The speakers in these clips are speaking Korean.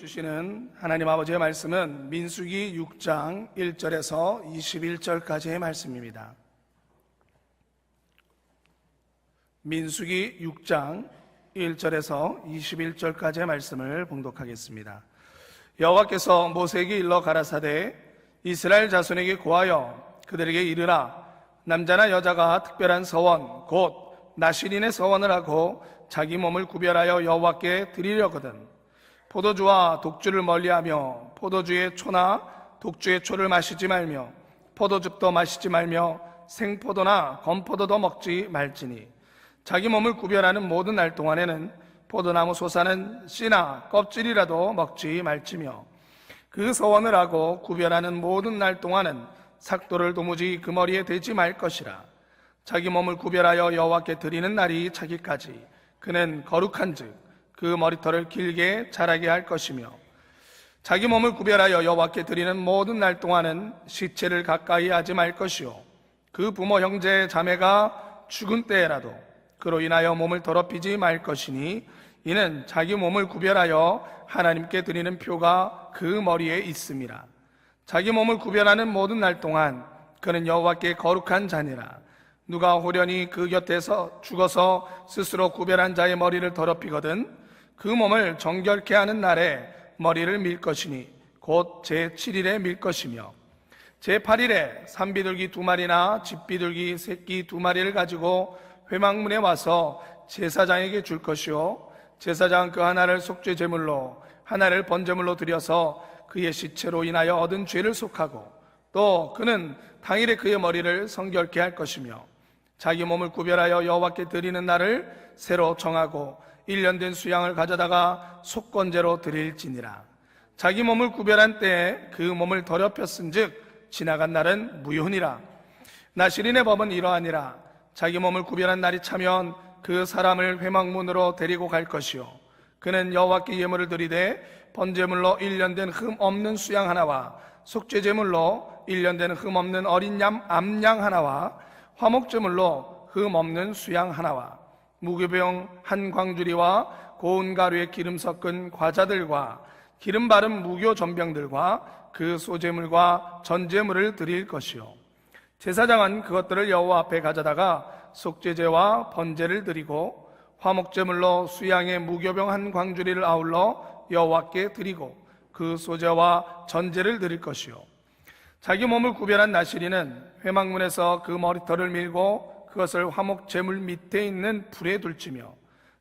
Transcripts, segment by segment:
주시는 하나님 아버지의 말씀은 민수기 6장 1절에서 21절까지의 말씀입니다. 민수기 6장 1절에서 21절까지의 말씀을 봉독하겠습니다. 여호와께서 모세에게 일러 가라사대 이스라엘 자손에게 고하여 그들에게 이르라. 남자나 여자가 특별한 서원 곧 나실인의 서원을 하고 자기 몸을 구별하여 여호와께 드리려거든 포도주와 독주를 멀리하며 포도주의 초나 독주의 초를 마시지 말며 포도즙도 마시지 말며 생포도나 건포도도 먹지 말지니 자기 몸을 구별하는 모든 날 동안에는 포도나무 솟아는 씨나 껍질이라도 먹지 말지며 그 서원을 하고 구별하는 모든 날 동안은 삭도를 도무지 그 머리에 대지 말 것이라. 자기 몸을 구별하여 여호와께 드리는 날이 차기까지 그는 거룩한즉 그 머리털을 길게 자라게 할 것이며 자기 몸을 구별하여 여호와께 드리는 모든 날 동안은 시체를 가까이 하지 말 것이요 그 부모 형제 자매가 죽은 때에라도 그로 인하여 몸을 더럽히지 말 것이니 이는 자기 몸을 구별하여 하나님께 드리는 표가 그 머리에 있음이라. 자기 몸을 구별하는 모든 날 동안 그는 여호와께 거룩한 자니라. 누가 호련히 그 곁에서 죽어서 스스로 구별한 자의 머리를 더럽히거든 그 몸을 정결케 하는 날에 머리를 밀 것이니 곧 제7일에 밀 것이며 제8일에 산비둘기 2마리나 집비둘기 새끼 2마리를 가지고 회막문에 와서 제사장에게 줄 것이요 제사장은 그 하나를 속죄 제물로 하나를 번제물로 드려서 그의 시체로 인하여 얻은 죄를 속하고 또 그는 당일에 그의 머리를 성결케 할 것이며 자기 몸을 구별하여 여호와께 드리는 날을 새로 정하고 1년 된 수양을 가져다가 속건제로 드릴지니라. 자기 몸을 구별한 때에 그 몸을 더럽혔은즉 지나간 날은 무효니라. 나실인의 법은 이러하니라. 자기 몸을 구별한 날이 차면 그 사람을 회막문으로 데리고 갈 것이요 그는 여호와께 예물을 드리되 번제물로 1년 된 흠 없는 수양 하나와 속죄제물로 1년 된 흠 없는 어린 암양 하나와 화목제물로 흠 없는 수양 하나와 무교병 한 광주리와 고운 가루에 기름 섞은 과자들과 기름 바른 무교 전병들과 그 소제물과 전제물을 드릴 것이요 제사장은 그것들을 여호와 앞에 가져다가 속죄제와 번제를 드리고 화목제물로 수양의 무교병 한 광주리를 아울러 여호와께 드리고 그 소제와 전제를 드릴 것이요 자기 몸을 구별한 나실인은 회막문에서 그 머리털을 밀고 그것을 화목제물 밑에 있는 불에 둘지며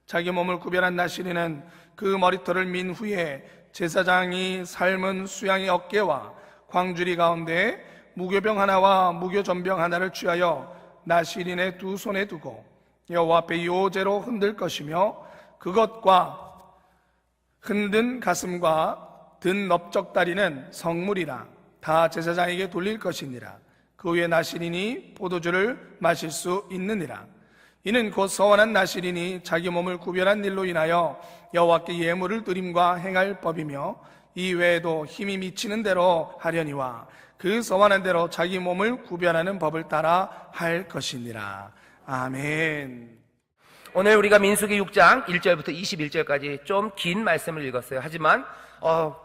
자기 몸을 구별한 나실인은 그 머리털을 민 후에 제사장이 삶은 수양의 어깨와 광주리 가운데 무교병 하나와 무교전병 하나를 취하여 나실인의 두 손에 두고 여호와 앞에 요제로 흔들 것이며 그것과 흔든 가슴과 든 넓적다리는 성물이라 다 제사장에게 돌릴 것이니라. 그 후에 나실인이 포도주를 마실 수 있느니라. 이는 곧 서원한 나실인이 자기 몸을 구별한 일로 인하여 여호와께 예물을 드림과 행할 법이며 이 외에도 힘이 미치는 대로 하려니와 그 서원한 대로 자기 몸을 구별하는 법을 따라 할 것이니라. 아멘. 오늘 우리가 민수기 6장 1절부터 21절까지 좀 긴 말씀을 읽었어요. 하지만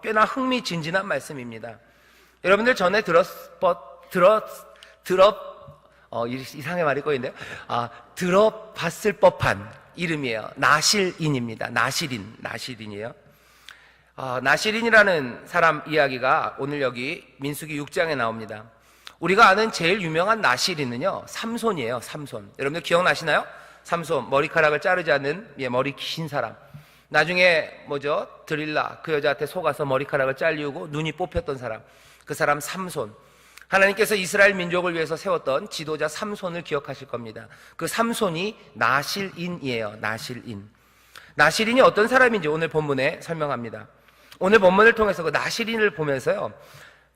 꽤나 흥미진진한 말씀입니다. 여러분들 전에 이상하게 말이 꼬인데요. 들어봤을 법한 이름이에요. 나실인입니다. 나실인이에요. 나실인이라는 사람 이야기가 오늘 여기 민수기 6장에 나옵니다. 우리가 아는 제일 유명한 나실인은요, 삼손이에요. 삼손. 여러분들 기억나시나요? 삼손, 머리카락을 자르지 않는 머리 긴 사람. 나중에 드릴라, 그 여자한테 속아서 머리카락을 잘리우고 눈이 뽑혔던 사람. 그 사람 삼손. 하나님께서 이스라엘 민족을 위해서 세웠던 지도자 삼손을 기억하실 겁니다. 그 삼손이 나실인이에요. 나실인. 나실인이 어떤 사람인지 오늘 본문에 설명합니다. 오늘 본문을 통해서 그 나실인을 보면서요,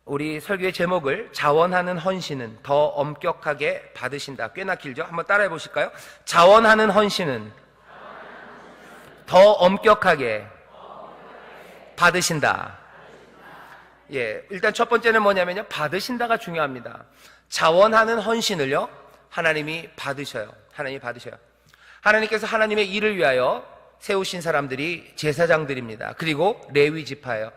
우리 설교의 제목을 자원하는 헌신은 더 엄격하게 받으신다. 꽤나 길죠? 한번 따라해 보실까요? 자원하는 헌신은 더 엄격하게 받으신다. 일단 첫 번째는 뭐냐면요, 받으신다가 중요합니다. 자원하는 헌신을요, 하나님이 받으셔요. 하나님이 받으셔요. 하나님께서 하나님의 일을 위하여 세우신 사람들이 제사장들입니다. 그리고 레위 지파예요.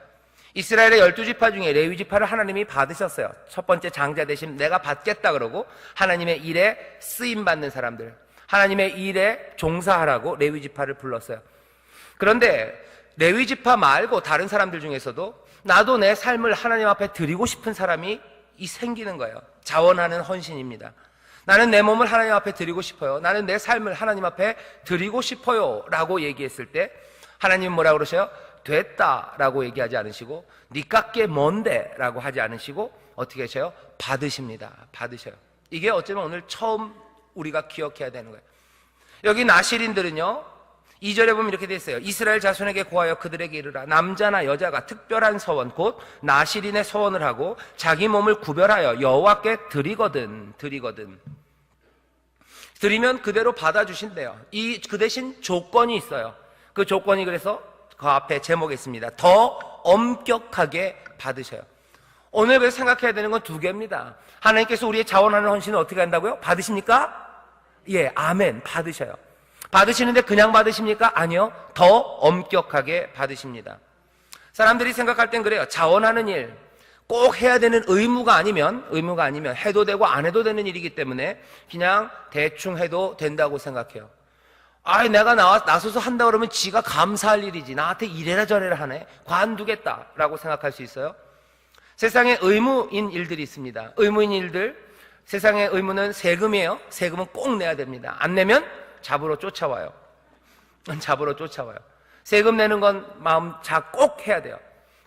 이스라엘의 12지파 중에 레위 지파를 하나님이 받으셨어요. 첫 번째 장자 대신 내가 받겠다 그러고 하나님의 일에 쓰임 받는 사람들, 하나님의 일에 종사하라고 레위 지파를 불렀어요. 그런데 레위 지파 말고 다른 사람들 중에서도 나도 내 삶을 하나님 앞에 드리고 싶은 사람이 생기는 거예요. 자원하는 헌신입니다. 나는 내 몸을 하나님 앞에 드리고 싶어요. 나는 내 삶을 하나님 앞에 드리고 싶어요 라고 얘기했을 때 하나님은 뭐라 그러셔요? 됐다 라고 얘기하지 않으시고 니 깎게 뭔데 라고 하지 않으시고 어떻게 하셔요? 받으십니다. 받으셔요. 이게 어쩌면 오늘 처음 우리가 기억해야 되는 거예요. 여기 나실인들은요 2절에 보면 이렇게 돼 있어요. 이스라엘 자손에게 고하여 그들에게 이르라. 남자나 여자가 특별한 서원 곧 나실인의 서원을 하고 자기 몸을 구별하여 여호와께 드리거든. 드리면 그대로 받아주신대요. 그 대신 조건이 있어요. 그 조건이 그래서 그 앞에 제목에 있습니다. 더 엄격하게 받으셔요. 오늘 그래서 생각해야 되는 건 두 개입니다. 하나님께서 우리의 자원하는 헌신을 어떻게 한다고요? 받으십니까? 예, 아멘. 받으셔요. 받으시는데 그냥 받으십니까? 아니요. 더 엄격하게 받으십니다. 사람들이 생각할 땐 그래요. 자원하는 일, 꼭 해야 되는 의무가 아니면 해도 되고 안 해도 되는 일이기 때문에 그냥 대충 해도 된다고 생각해요. 내가 나서서 한다 그러면 지가 감사할 일이지. 나한테 이래라 저래라 하네. 관두겠다라고 생각할 수 있어요. 세상에 의무인 일들이 있습니다. 의무인 일들, 세상의 의무는 세금이에요. 세금은 꼭 내야 됩니다. 안 내면 잡으러 쫓아와요. 세금 내는 건 마음 꼭 해야 돼요.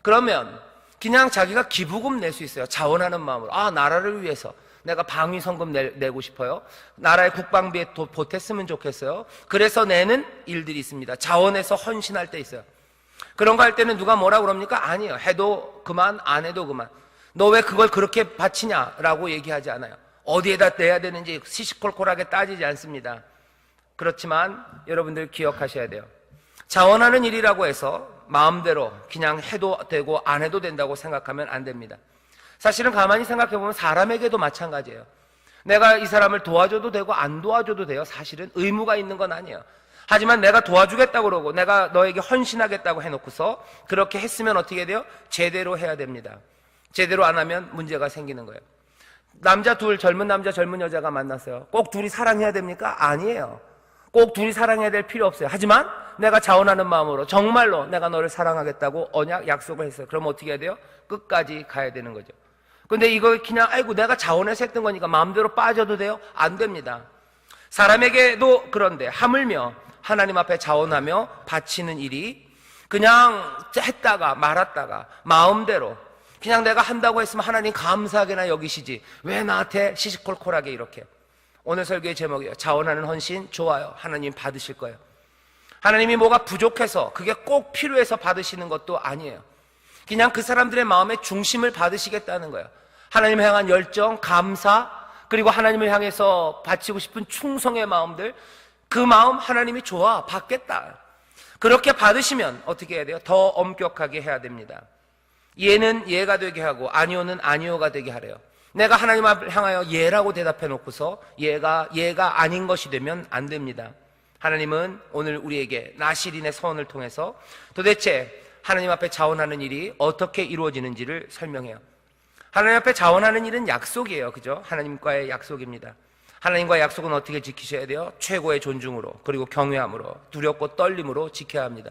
그러면 그냥 자기가 기부금 낼 수 있어요. 자원하는 마음으로. 나라를 위해서 내가 방위성금 내고 싶어요. 나라의 국방비에 보탰으면 좋겠어요. 그래서 내는 일들이 있습니다. 자원해서 헌신할 때 있어요. 그런 거 할 때는 누가 뭐라 그럽니까? 아니에요. 해도 그만, 안 해도 그만. 너 왜 그걸 그렇게 바치냐라고 얘기하지 않아요. 어디에다 내야 되는지 시시콜콜하게 따지지 않습니다. 그렇지만 여러분들 기억하셔야 돼요. 자원하는 일이라고 해서 마음대로 그냥 해도 되고 안 해도 된다고 생각하면 안 됩니다. 사실은 가만히 생각해보면 사람에게도 마찬가지예요. 내가 이 사람을 도와줘도 되고 안 도와줘도 돼요. 사실은 의무가 있는 건 아니에요. 하지만 내가 도와주겠다고 그러고 내가 너에게 헌신하겠다고 해놓고서 그렇게 했으면 어떻게 돼요? 제대로 해야 됩니다. 제대로 안 하면 문제가 생기는 거예요. 젊은 남자 젊은 여자가 만났어요. 꼭 둘이 사랑해야 됩니까? 아니에요. 꼭 둘이 사랑해야 될 필요 없어요. 하지만 내가 자원하는 마음으로 정말로 내가 너를 사랑하겠다고 약속을 했어요. 그럼 어떻게 해야 돼요? 끝까지 가야 되는 거죠. 근데 이거 그냥 내가 자원해서 했던 거니까 마음대로 빠져도 돼요? 안 됩니다. 사람에게도 그런데 하물며 하나님 앞에 자원하며 바치는 일이 그냥 했다가 말았다가 마음대로 그냥 내가 한다고 했으면 하나님 감사하게나 여기시지 왜 나한테 시시콜콜하게 이렇게. 오늘 설교의 제목이에요. 자원하는 헌신 좋아요. 하나님 받으실 거예요. 하나님이 뭐가 부족해서 그게 꼭 필요해서 받으시는 것도 아니에요. 그냥 그 사람들의 마음의 중심을 받으시겠다는 거예요. 하나님을 향한 열정, 감사, 그리고 하나님을 향해서 바치고 싶은 충성의 마음들, 그 마음 하나님이 좋아, 받겠다. 그렇게 받으시면 어떻게 해야 돼요? 더 엄격하게 해야 됩니다. 예는 예가 되게 하고 아니오는 아니오가 되게 하래요. 내가 하나님을 향하여 예라고 대답해 놓고서 예가 아닌 것이 되면 안 됩니다. 하나님은 오늘 우리에게 나실인의 서원을 통해서 도대체 하나님 앞에 자원하는 일이 어떻게 이루어지는지를 설명해요. 하나님 앞에 자원하는 일은 약속이에요. 그죠? 하나님과의 약속입니다. 하나님과의 약속은 어떻게 지키셔야 돼요? 최고의 존중으로, 그리고 경외함으로, 두렵고 떨림으로 지켜야 합니다.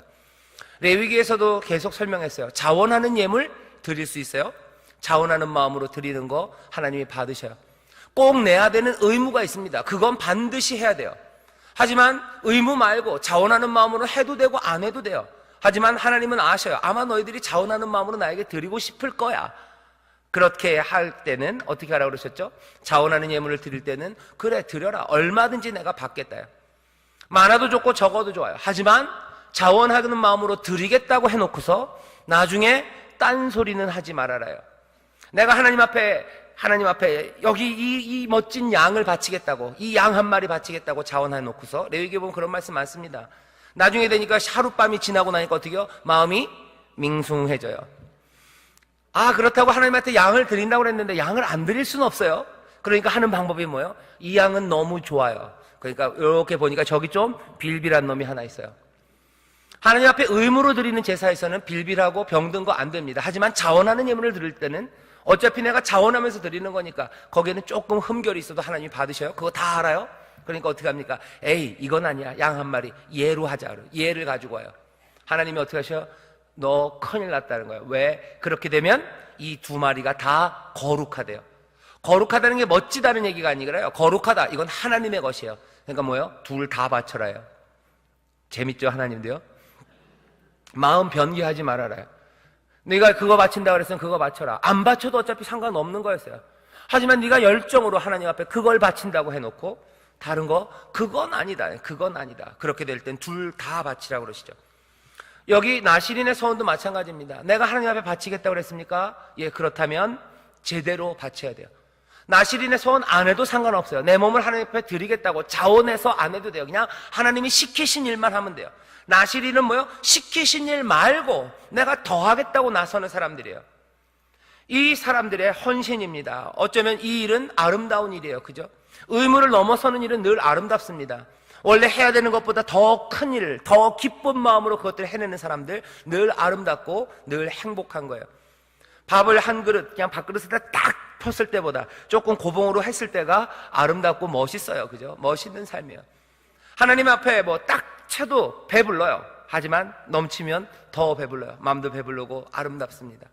레위기에서도 계속 설명했어요. 자원하는 예물 드릴 수 있어요. 자원하는 마음으로 드리는 거 하나님이 받으셔요. 꼭 내야 되는 의무가 있습니다. 그건 반드시 해야 돼요. 하지만 의무 말고 자원하는 마음으로 해도 되고 안 해도 돼요. 하지만 하나님은 아셔요. 아마 너희들이 자원하는 마음으로 나에게 드리고 싶을 거야. 그렇게 할 때는 어떻게 하라고 그러셨죠? 자원하는 예물을 드릴 때는 그래 드려라. 얼마든지 내가 받겠다요. 많아도 좋고 적어도 좋아요. 하지만 자원하는 마음으로 드리겠다고 해놓고서 나중에 딴소리는 하지 말아라요. 내가 하나님 앞에 여기 이 멋진 양을 바치겠다고, 이 양 한 마리 바치겠다고 자원해 놓고서 레위기에 보면 그런 말씀 많습니다. 나중에 되니까 하룻밤이 지나고 나니까 어떻게 해요? 마음이 밍숭해져요. 그렇다고 하나님한테 양을 드린다고 그랬는데 양을 안 드릴 수는 없어요. 그러니까 하는 방법이 뭐예요? 이 양은 너무 좋아요. 그러니까 이렇게 보니까 저기 좀 빌빌한 놈이 하나 있어요. 하나님 앞에 의무로 드리는 제사에서는 빌빌하고 병든 거 안 됩니다. 하지만 자원하는 예물을 드릴 때는 어차피 내가 자원하면서 드리는 거니까 거기에는 조금 흠결이 있어도 하나님이 받으셔요. 그거 다 알아요. 그러니까 어떻게 합니까? 에이, 이건 아니야. 양 한 마리 예로 하자. 예를 가지고 와요. 하나님이 어떻게 하셔요? 너 큰일 났다는 거예요. 왜? 그렇게 되면 이 두 마리가 다 거룩하대요. 거룩하다는 게 멋지다는 얘기가 아니라요. 거룩하다. 이건 하나님의 것이에요. 그러니까 뭐예요? 둘 다 바쳐라요. 재밌죠? 하나님도요. 마음 변개하지 말아라요. 네가 그거 바친다 그랬으면 그거 바쳐라. 안 바쳐도 어차피 상관없는 거였어요. 하지만 네가 열정으로 하나님 앞에 그걸 바친다고 해놓고 다른 거 그건 아니다. 그건 아니다. 그렇게 될 땐 둘 다 바치라고 그러시죠. 여기 나실인의 서원도 마찬가지입니다. 내가 하나님 앞에 바치겠다고 그랬습니까? 예, 그렇다면 제대로 바쳐야 돼요. 나실인의 소원 안 해도 상관없어요. 내 몸을 하나님 앞에 드리겠다고 자원해서 안 해도 돼요. 그냥 하나님이 시키신 일만 하면 돼요. 나실인은 뭐요? 시키신 일 말고 내가 더 하겠다고 나서는 사람들이에요. 이 사람들의 헌신입니다. 어쩌면 이 일은 아름다운 일이에요. 그죠? 의무를 넘어서는 일은 늘 아름답습니다. 원래 해야 되는 것보다 더 큰 일, 더 기쁜 마음으로 그것들을 해내는 사람들 늘 아름답고 늘 행복한 거예요. 밥을 한 그릇 그냥 밥그릇에다 딱 폈을 때보다 조금 고봉으로 했을 때가 아름답고 멋있어요. 그죠? 멋있는 삶이에요. 하나님 앞에 뭐 딱 채도 배불러요. 하지만 넘치면 더 배불러요. 마음도 배부르고 아름답습니다.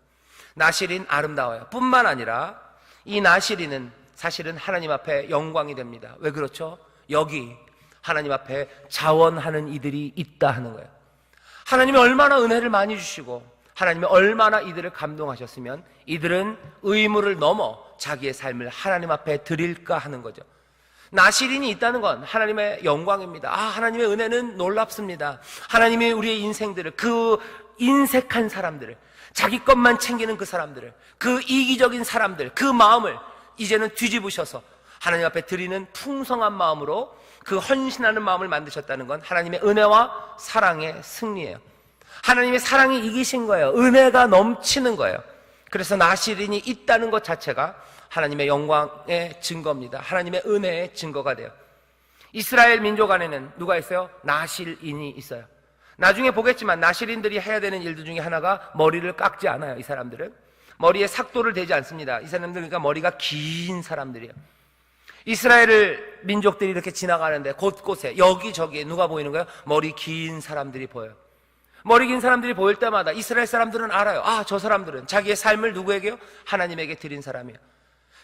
나실인 아름다워요. 뿐만 아니라 이 나실인은 사실은 하나님 앞에 영광이 됩니다. 왜 그렇죠? 여기 하나님 앞에 자원하는 이들이 있다 하는 거예요. 하나님이 얼마나 은혜를 많이 주시고 하나님이 얼마나 이들을 감동하셨으면 이들은 의무를 넘어 자기의 삶을 하나님 앞에 드릴까 하는 거죠. 나실인이 있다는 건 하나님의 영광입니다. 하나님의 은혜는 놀랍습니다. 하나님이 우리의 인생들을, 그 인색한 사람들을, 자기 것만 챙기는 그 사람들을, 그 이기적인 사람들, 그 마음을 이제는 뒤집으셔서 하나님 앞에 드리는 풍성한 마음으로 그 헌신하는 마음을 만드셨다는 건 하나님의 은혜와 사랑의 승리예요. 하나님의 사랑이 이기신 거예요. 은혜가 넘치는 거예요. 그래서 나실인이 있다는 것 자체가 하나님의 영광의 증거입니다. 하나님의 은혜의 증거가 돼요. 이스라엘 민족 안에는 누가 있어요? 나실인이 있어요. 나중에 보겠지만 나실인들이 해야 되는 일들 중에 하나가 머리를 깎지 않아요. 이 사람들은 머리에 삭도를 대지 않습니다. 이 사람들 그러니까 머리가 긴 사람들이에요. 이스라엘 민족들이 이렇게 지나가는데 곳곳에 여기저기에 누가 보이는 거예요? 머리 긴 사람들이 보여요. 머리 긴 사람들이 보일 때마다 이스라엘 사람들은 알아요. 저 사람들은 자기의 삶을 누구에게요? 하나님에게 드린 사람이에요.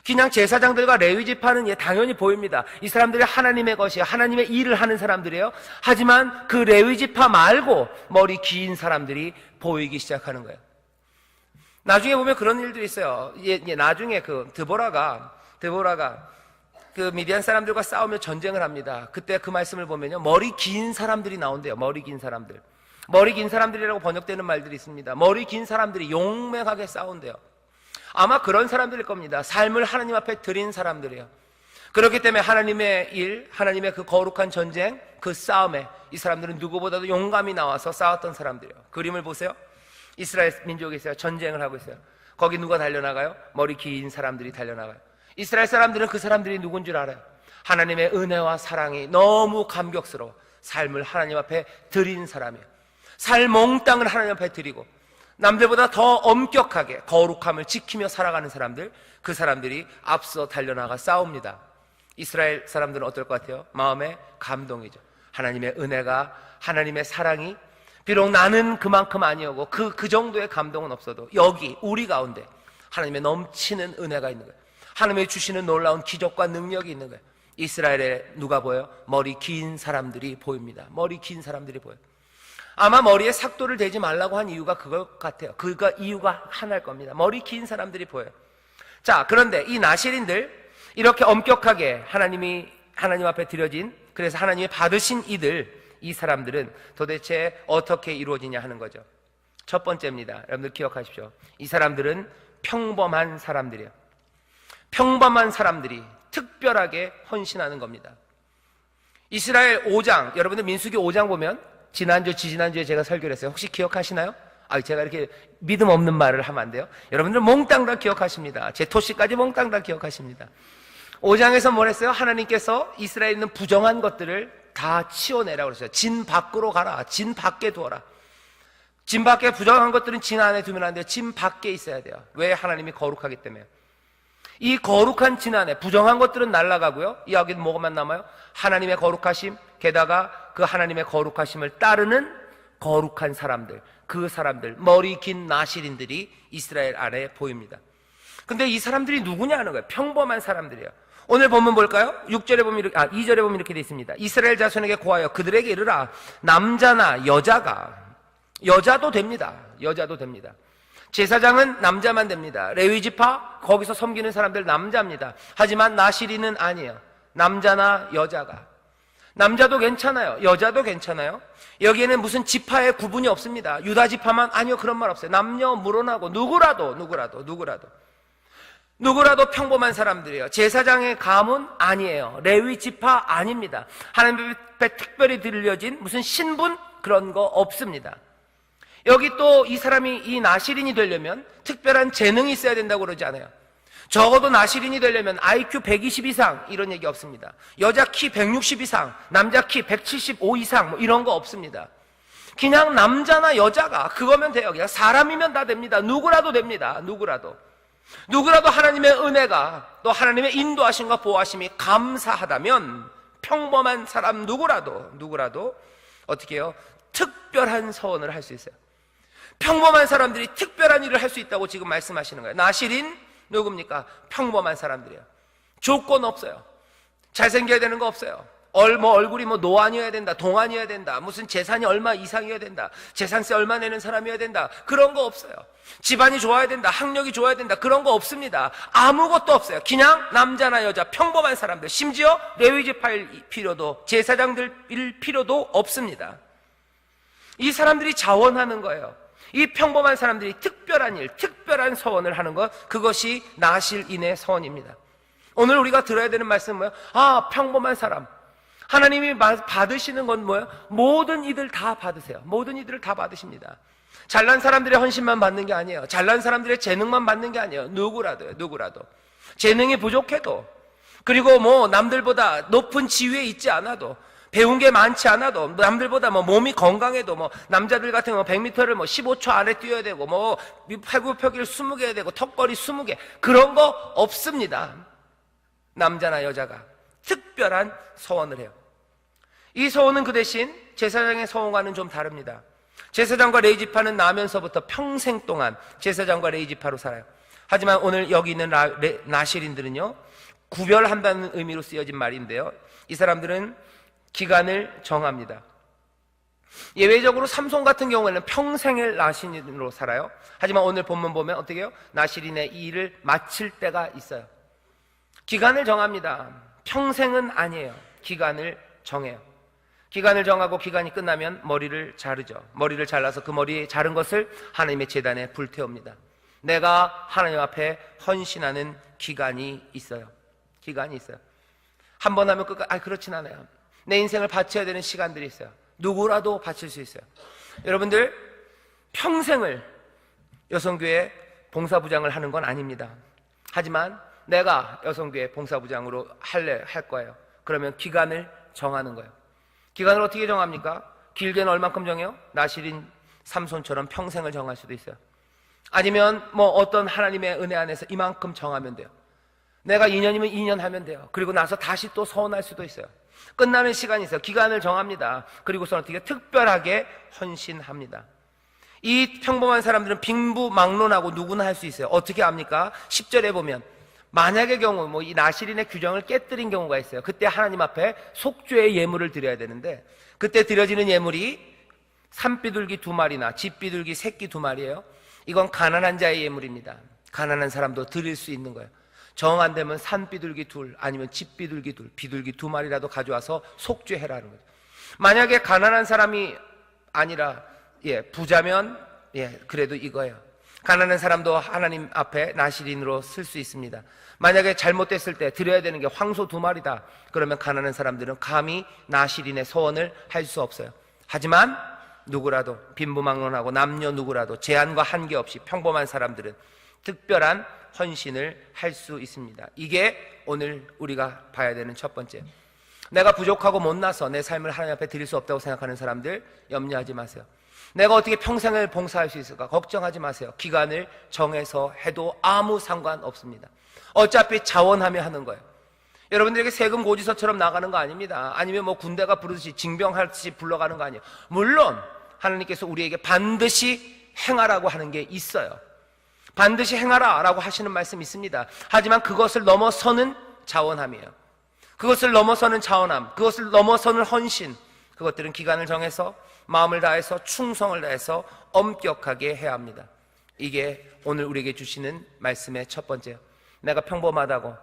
그냥 제사장들과 레위 지파는 당연히 보입니다. 이 사람들이 하나님의 것이에요. 하나님의 일을 하는 사람들이에요. 하지만 그 레위 지파 말고 머리 긴 사람들이 보이기 시작하는 거예요. 나중에 보면 그런 일들이 있어요. 나중에 그 드보라가 그 미디안 사람들과 싸우며 전쟁을 합니다. 그때 그 말씀을 보면요, 머리 긴 사람들이 나온대요. 머리 긴 사람들. 머리 긴 사람들이라고 번역되는 말들이 있습니다. 머리 긴 사람들이 용맹하게 싸운대요. 아마 그런 사람들일 겁니다. 삶을 하나님 앞에 드린 사람들이에요. 그렇기 때문에 하나님의 일, 하나님의 그 거룩한 전쟁, 그 싸움에 이 사람들은 누구보다도 용감히 나와서 싸웠던 사람들이에요. 그림을 보세요. 이스라엘 민족이 있어요. 전쟁을 하고 있어요. 거기 누가 달려나가요? 머리 긴 사람들이 달려나가요. 이스라엘 사람들은 그 사람들이 누군 줄 알아요. 하나님의 은혜와 사랑이 너무 감격스러워 삶을 하나님 앞에 드린 사람이에요. 살 몽땅을 하나님 앞에 드리고 남들보다 더 엄격하게 거룩함을 지키며 살아가는 사람들, 그 사람들이 앞서 달려나가 싸웁니다. 이스라엘 사람들은 어떨 것 같아요? 마음에 감동이죠. 하나님의 은혜가, 하나님의 사랑이 비록 나는 그만큼 아니오고 그 정도의 감동은 없어도 여기 우리 가운데 하나님의 넘치는 은혜가 있는 거예요. 하나님이 주시는 놀라운 기적과 능력이 있는 거예요. 이스라엘에 누가 보여요? 머리 긴 사람들이 보입니다. 머리 긴 사람들이 보여요. 아마 머리에 삭도를 대지 말라고 한 이유가 그걸 같아요. 이유가 하나일 겁니다. 머리 긴 사람들이 보여요. 자, 그런데 이 나실인들 이렇게 엄격하게 하나님 앞에 드려진, 그래서 하나님이 받으신 이 사람들은 도대체 어떻게 이루어지냐 하는 거죠. 첫 번째입니다. 여러분들 기억하십시오. 이 사람들은 평범한 사람들이에요. 평범한 사람들이 특별하게 헌신하는 겁니다. 이스라엘 5장, 여러분들 민수기 5장 보면 지지난주에 제가 설교를 했어요. 혹시 기억하시나요? 제가 이렇게 믿음 없는 말을 하면 안 돼요. 여러분들 몽땅 다 기억하십니다. 제 토시까지 몽땅 다 기억하십니다. 5장에서 뭘 했어요? 하나님께서 이스라엘에 있는 부정한 것들을 다 치워내라고 그랬어요. 진 밖으로 가라. 진 밖에 두어라. 진 밖에 부정한 것들은 진 안에 두면 안 돼요. 진 밖에 있어야 돼요. 왜? 하나님이 거룩하기 때문에. 이 거룩한 진 안에 부정한 것들은 날아가고요. 이 여기는 뭐만 남아요? 하나님의 거룩하심, 게다가 그 하나님의 거룩하심을 따르는 거룩한 사람들, 그 사람들, 머리 긴 나실인들이 이스라엘 안에 보입니다. 근데 이 사람들이 누구냐는 거예요. 평범한 사람들이에요. 오늘 본문 볼까요? 6절에 보면 이렇게, 2절에 보면 이렇게 되어 있습니다. 이스라엘 자손에게 고하여 그들에게 이르라. 남자나 여자도 됩니다. 여자도 됩니다. 제사장은 남자만 됩니다. 레위지파 거기서 섬기는 사람들 남자입니다. 하지만 나시리는 아니에요. 남자나 여자가. 남자도 괜찮아요. 여자도 괜찮아요. 여기에는 무슨 지파의 구분이 없습니다. 유다 지파만 아니요, 그런 말 없어요. 남녀 무론하고 누구라도 평범한 사람들이에요. 제사장의 가문 아니에요. 레위 지파 아닙니다. 하나님 앞에 특별히 들려진 무슨 신분 그런 거 없습니다. 여기 또 이 사람이 이 나시린이 되려면 특별한 재능이 있어야 된다고 그러지 않아요. 적어도 나시린이 되려면 IQ 120 이상 이런 얘기 없습니다. 여자 키 160 이상, 남자 키 175 이상 뭐 이런 거 없습니다. 그냥 남자나 여자가 그거면 돼요. 그냥 사람이면 다 됩니다. 누구라도 됩니다. 누구라도 하나님의 은혜가 또 하나님의 인도하심과 보호하심이 감사하다면 평범한 사람 누구라도 어떻게 해요? 특별한 서원을 할 수 있어요. 평범한 사람들이 특별한 일을 할 수 있다고 지금 말씀하시는 거예요. 나실인 누굽니까? 평범한 사람들이에요. 조건 없어요. 잘생겨야 되는 거 없어요. 얼굴이 노안이어야 된다, 동안이어야 된다, 무슨 재산이 얼마 이상이어야 된다, 재산세 얼마 내는 사람이어야 된다, 그런 거 없어요. 집안이 좋아야 된다, 학력이 좋아야 된다, 그런 거 없습니다. 아무것도 없어요. 그냥 남자나 여자 평범한 사람들, 심지어 레위지파일 필요도, 제사장들일 필요도 없습니다. 이 사람들이 자원하는 거예요. 이 평범한 사람들이 특별한 일, 특별한 서원을 하는 것, 그것이 나실인의 서원입니다. 오늘 우리가 들어야 되는 말씀은 뭐예요? 평범한 사람. 하나님이 받으시는 건 뭐예요? 모든 이들 다 받으세요. 모든 이들을 다 받으십니다. 잘난 사람들의 헌신만 받는 게 아니에요. 잘난 사람들의 재능만 받는 게 아니에요. 누구라도. 재능이 부족해도, 그리고 남들보다 높은 지위에 있지 않아도, 배운 게 많지 않아도, 남들보다 몸이 건강해도, 남자들 같은 100m를 15초 안에 뛰어야 되고, 팔굽혀펴기를 20개 해야 되고, 턱걸이 20개. 그런 거 없습니다. 남자나 여자가 특별한 서원을 해요. 이 서원은 그 대신 제사장의 서원과는 좀 다릅니다. 제사장과 레위지파는 나면서부터 평생 동안 제사장과 레위지파로 살아요. 하지만 오늘 여기 있는 나실인들은요, 구별한다는 의미로 쓰여진 말인데요, 이 사람들은 기간을 정합니다. 예외적으로 삼손 같은 경우에는 평생을 나실인으로 살아요. 하지만 오늘 본문 보면 어떻게 해요? 나실인의 이 일을 마칠 때가 있어요. 기간을 정합니다. 평생은 아니에요. 기간을 정해요. 기간을 정하고 기간이 끝나면 머리를 자르죠. 머리를 잘라서 그 머리에 자른 것을 하나님의 제단에 불태웁니다. 내가 하나님 앞에 헌신하는 기간이 있어요. 한 번 하면 끝까지, 그렇진 않아요. 내 인생을 바쳐야 되는 시간들이 있어요. 누구라도 바칠 수 있어요. 여러분들, 평생을 여성교회 봉사부장을 하는 건 아닙니다. 하지만 내가 여성교회 봉사부장으로 할 거예요. 그러면 기간을 정하는 거예요. 기간을 어떻게 정합니까? 길게는 얼만큼 정해요? 나실인 삼손처럼 평생을 정할 수도 있어요. 아니면 어떤 하나님의 은혜 안에서 이만큼 정하면 돼요. 내가 2년이면 2년 하면 돼요. 그리고 나서 다시 또 서원할 수도 있어요. 끝나는 시간이 있어요. 기간을 정합니다. 그리고서 어떻게 특별하게 헌신합니다. 이 평범한 사람들은 빈부막론하고 누구나 할 수 있어요. 어떻게 합니까? 10절에 보면 만약의 경우 이 나실인의 규정을 깨뜨린 경우가 있어요. 그때 하나님 앞에 속죄의 예물을 드려야 되는데, 그때 드려지는 예물이 산비둘기 2마리나 집비둘기 새끼 2마리예요. 이건 가난한 자의 예물입니다. 가난한 사람도 드릴 수 있는 거예요. 정 안 되면 산비둘기 2 아니면 집비둘기 2, 비둘기 2마리라도 가져와서 속죄해라는 거죠. 만약에 가난한 사람이 아니라 부자면 그래도 이거예요. 가난한 사람도 하나님 앞에 나실인으로 쓸 수 있습니다. 만약에 잘못됐을 때 드려야 되는 게 황소 2마리다. 그러면 가난한 사람들은 감히 나실인의 서원을 할 수 없어요. 하지만 누구라도, 빈부막론하고 남녀 누구라도 제한과 한계 없이 평범한 사람들은 특별한 헌신을 할 수 있습니다. 이게 오늘 우리가 봐야 되는 첫 번째. 내가 부족하고 못나서 내 삶을 하나님 앞에 드릴 수 없다고 생각하는 사람들 염려하지 마세요. 내가 어떻게 평생을 봉사할 수 있을까? 걱정하지 마세요. 기간을 정해서 해도 아무 상관없습니다. 어차피 자원하며 하는 거예요. 여러분들에게 세금 고지서처럼 나가는 거 아닙니다. 아니면 뭐 군대가 부르듯이 징병하듯이 불러가는 거 아니에요. 물론 하나님께서 우리에게 반드시 행하라고 하는 게 있어요. 반드시 행하라 라고 하시는 말씀이 있습니다. 하지만 그것을 넘어서는 자원함이에요. 그것을 넘어서는 자원함, 그것을 넘어서는 헌신, 그것들은 기간을 정해서 마음을 다해서 충성을 다해서 엄격하게 해야 합니다. 이게 오늘 우리에게 주시는 말씀의 첫 번째예요. 내가 평범하다고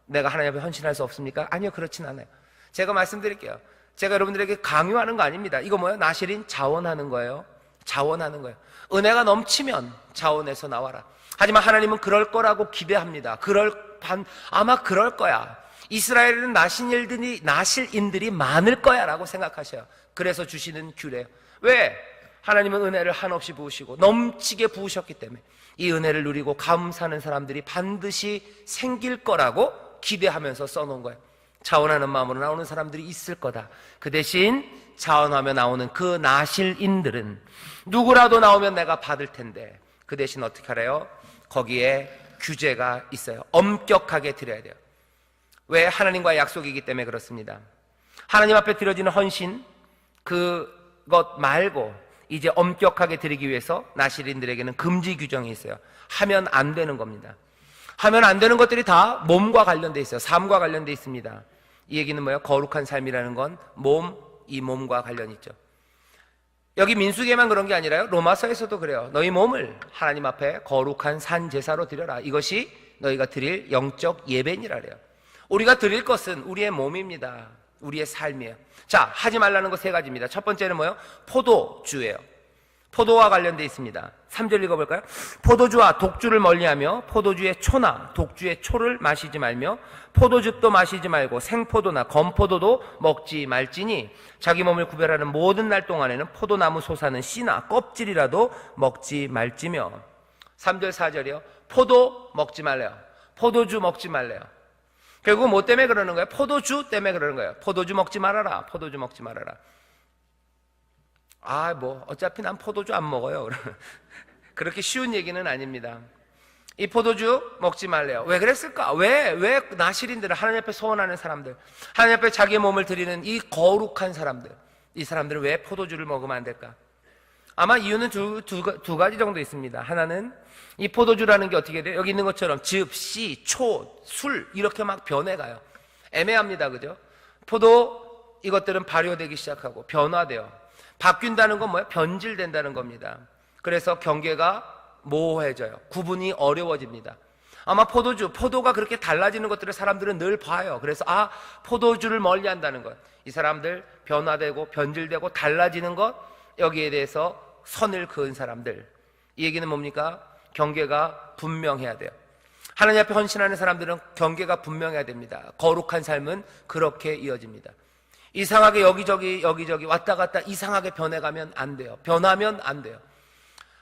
내가 하나님 앞에 헌신할 수 없습니까? 아니요, 그렇진 않아요. 제가 말씀드릴게요. 제가 여러분들에게 강요하는 거 아닙니다. 이거 뭐예요? 나실인 자원하는 거예요. 자원하는 거예요. 은혜가 넘치면 자원해서 나와라. 하지만 하나님은 그럴 거라고 기대합니다. 아마 그럴 거야. 이스라엘은 나실인들이 많을 거야 라고 생각하셔요. 그래서 주시는 규례예요. 왜? 하나님은 은혜를 한없이 부으시고 넘치게 부으셨기 때문에 이 은혜를 누리고 감사하는 사람들이 반드시 생길 거라고 기대하면서 써놓은 거예요. 자원하는 마음으로 나오는 사람들이 있을 거다. 그 대신 자원하며 나오는 그 나실인들은 누구라도 나오면 내가 받을 텐데 그 대신 어떻게 하래요? 거기에 규제가 있어요. 엄격하게 드려야 돼요. 왜? 하나님과의 약속이기 때문에 그렇습니다. 하나님 앞에 드려지는 헌신, 그것 말고 이제 엄격하게 드리기 위해서 나실인들에게는 금지 규정이 있어요. 하면 안 되는 겁니다. 하면 안 되는 것들이 다 몸과 관련돼 있어요. 삶과 관련돼 있습니다. 이 얘기는 뭐예요? 거룩한 삶이라는 건 이 몸과 관련이 있죠. 여기 민수기에만 그런 게 아니라요, 로마서에서도 그래요. 너희 몸을 하나님 앞에 거룩한 산 제사로 드려라. 이것이 너희가 드릴 영적 예배니라 그래요. 우리가 드릴 것은 우리의 몸입니다. 우리의 삶이에요. 자, 하지 말라는 거 세 가지입니다. 첫 번째는 뭐예요? 포도주예요. 포도와 관련되어 있습니다. 3절 읽어볼까요? 포도주와 독주를 멀리하며 포도주의 초나 독주의 초를 마시지 말며 포도즙도 마시지 말고 생포도나 건포도도 먹지 말지니 자기 몸을 구별하는 모든 날 동안에는 포도나무 솟아는 씨나 껍질이라도 먹지 말지며. 3절 4절이요. 포도 먹지 말래요. 포도주 먹지 말래요. 결국 뭐 때문에 그러는 거예요? 포도주 때문에 그러는 거예요. 포도주 먹지 말아라. 포도주 먹지 말아라. 어차피 난 포도주 안 먹어요. 그렇게 쉬운 얘기는 아닙니다. 이 포도주 먹지 말래요. 왜 그랬을까? 왜 나실인들을 하나님 앞에 소원하는 사람들, 하나님 앞에 자기의 몸을 드리는 이 거룩한 사람들, 이 사람들은 왜 포도주를 먹으면 안 될까? 아마 이유는 두 가지 정도 있습니다. 하나는 이 포도주라는 게 어떻게 돼요? 여기 있는 것처럼 즙, 씨, 초, 술 이렇게 막 변해가요. 애매합니다. 그죠? 포도 이것들은 발효되기 시작하고 변화돼요. 바뀐다는 건 뭐예요? 변질된다는 겁니다. 그래서 경계가 모호해져요. 구분이 어려워집니다. 아마 포도가 그렇게 달라지는 것들을 사람들은 늘 봐요. 그래서 포도주를 멀리한다는 것, 이 사람들 변화되고 변질되고 달라지는 것, 여기에 대해서 선을 그은 사람들, 이 얘기는 뭡니까? 경계가 분명해야 돼요. 하나님 앞에 헌신하는 사람들은 경계가 분명해야 됩니다. 거룩한 삶은 그렇게 이어집니다. 이상하게 여기저기 왔다 갔다 이상하게 변해가면 안 돼요. 변하면 안 돼요.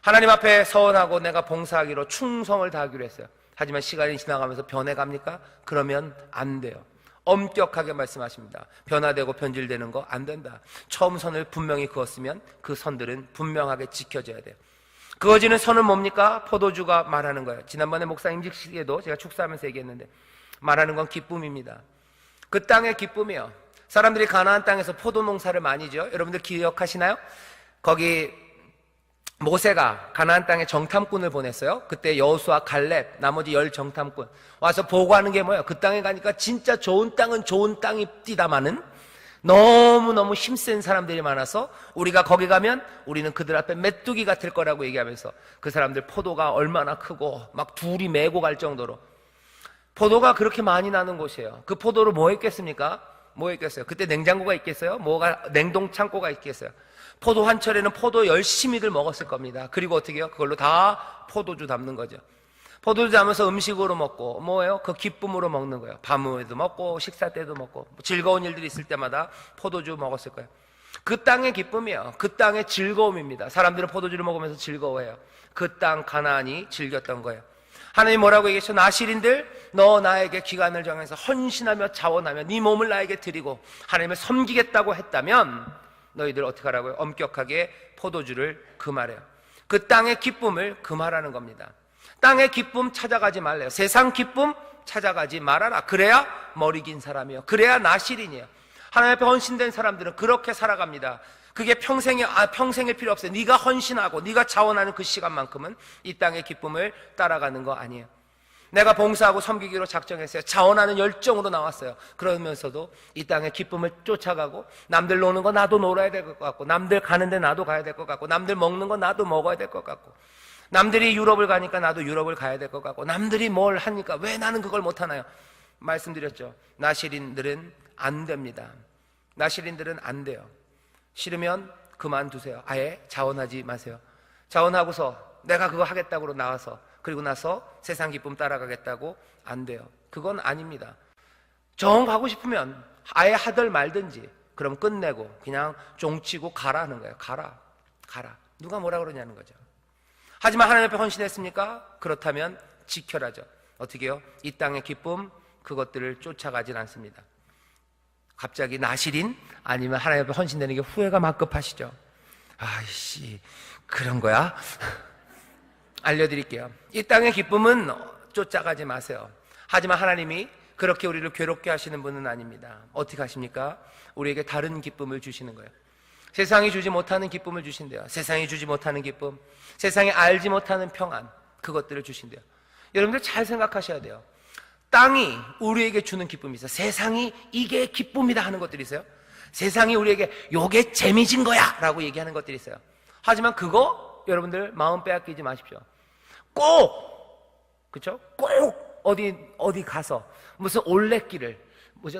하나님 앞에 서원하고 내가 봉사하기로 충성을 다하기로 했어요. 하지만 시간이 지나가면서 변해갑니까? 그러면 안 돼요. 엄격하게 말씀하십니다. 변화되고 변질되는 거 안 된다. 처음 선을 분명히 그었으면 그 선들은 분명하게 지켜져야 돼요. 그어지는 선은 뭡니까? 포도주가 말하는 거예요. 지난번에 목사 임직식에도 제가 축사하면서 얘기했는데 말하는 건 기쁨입니다. 그 땅의 기쁨이요. 사람들이 가나안 땅에서 포도 농사를 많이 지어요. 여러분들 기억하시나요? 거기 모세가 가나안 땅에 정탐꾼을 보냈어요. 그때 여호수아, 갈렙, 나머지 10 정탐꾼 와서 보고하는 게 뭐예요? 그 땅에 가니까 진짜 좋은 땅은 좋은 땅이 뛰다마는 너무너무 힘센 사람들이 많아서 우리가 거기 가면 우리는 그들 앞에 메뚜기 같을 거라고 얘기하면서 그 사람들 포도가 얼마나 크고 막 둘이 메고 갈 정도로 포도가 그렇게 많이 나는 곳이에요. 그 포도를 뭐 했겠습니까? 뭐 있겠어요? 그때 냉장고가 있겠어요? 냉동 창고가 있겠어요? 포도 한철에는 포도 10심익을 먹었을 겁니다. 그리고 어떻게 해요? 그걸로 다 포도주 담는 거죠. 포도주 담아서 음식으로 먹고 뭐예요? 그 기쁨으로 먹는 거예요. 밤에도 먹고 식사 때도 먹고 즐거운 일들이 있을 때마다 포도주 먹었을 거예요. 그 땅의 기쁨이에요. 그 땅의 즐거움입니다. 사람들은 포도주를 먹으면서 즐거워해요. 그 땅 가나안이 즐겼던 거예요. 하나님 뭐라고 얘기했죠? 나실인들 너 나에게 기간을 정해서 헌신하며 자원하며 네 몸을 나에게 드리고 하나님을 섬기겠다고 했다면 너희들 어떻게 하라고요? 엄격하게 포도주를 금하래요. 그 땅의 기쁨을 금하라는 겁니다. 땅의 기쁨 찾아가지 말래요. 세상 기쁨 찾아가지 말아라. 그래야 머리 긴 사람이에요. 그래야 나실인이에요. 하나님 앞에 헌신된 사람들은 그렇게 살아갑니다. 그게 평생일 필요 없어요. 네가 헌신하고 네가 자원하는 그 시간만큼은 이 땅의 기쁨을 따라가는 거 아니에요. 내가 봉사하고 섬기기로 작정했어요. 자원하는 열정으로 나왔어요. 그러면서도 이 땅의 기쁨을 쫓아가고, 남들 노는 거 나도 놀아야 될 것 같고, 남들 가는데 나도 가야 될 것 같고, 남들 먹는 거 나도 먹어야 될 것 같고, 남들이 유럽을 가니까 나도 유럽을 가야 될 것 같고, 남들이 뭘 하니까 왜 나는 그걸 못하나요? 말씀드렸죠. 나실인들은 안 됩니다. 나실인들은 안 돼요. 싫으면 그만두세요. 아예 자원하지 마세요. 자원하고서 내가 그거 하겠다고 나와서 그리고 나서 세상 기쁨 따라가겠다고 안 돼요. 그건 아닙니다. 정 가고 싶으면 아예 하들 말든지, 그럼 끝내고 그냥 종치고 가라 하는 거예요. 가라. 누가 뭐라 그러냐는 거죠. 하지만 하나님 앞에 헌신했습니까? 그렇다면 지켜라죠. 어떻게 해요? 이 땅의 기쁨, 그것들을 쫓아가진 않습니다. 갑자기 나실인 아니면 하나님 앞에 헌신되는 게 후회가 막 급하시죠. 아이씨, 그런 거야? 알려드릴게요. 이 땅의 기쁨은 쫓아가지 마세요. 하지만 하나님이 그렇게 우리를 괴롭게 하시는 분은 아닙니다. 어떻게 하십니까? 우리에게 다른 기쁨을 주시는 거예요. 세상이 주지 못하는 기쁨을 주신대요. 세상이 주지 못하는 기쁨, 세상이 알지 못하는 평안, 그것들을 주신대요. 여러분들 잘 생각하셔야 돼요. 땅이 우리에게 주는 기쁨이 있어요. 세상이 이게 기쁨이다 하는 것들이 있어요. 세상이 우리에게 요게 재미진 거야 라고 얘기하는 것들이 있어요. 하지만 그거 여러분들 마음 빼앗기지 마십시오. 그쵸? 꼭 어디 가서 무슨 올레길을,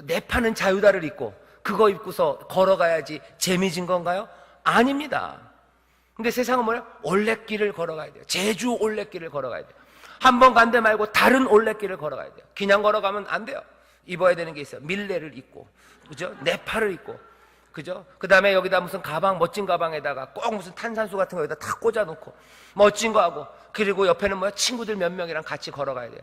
내 파는 자유다를 입고 그거 입고서 걸어가야지 재미진 건가요? 아닙니다. 근데 세상은 뭐예요? 올레길을 걸어가야 돼요. 제주 올레길을 걸어가야 돼요. 한 번 간 데 말고 다른 올레길을 걸어가야 돼요. 그냥 걸어가면 안 돼요. 입어야 되는 게 있어요. 밀레를 입고, 그죠? 네팔을 입고, 그죠? 그 다음에 여기다 무슨 가방, 멋진 가방에다가 꼭 무슨 탄산수 같은 거 여기다 다 꽂아놓고 멋진 거 하고, 그리고 옆에는 뭐야? 친구들 몇 명이랑 같이 걸어가야 돼요.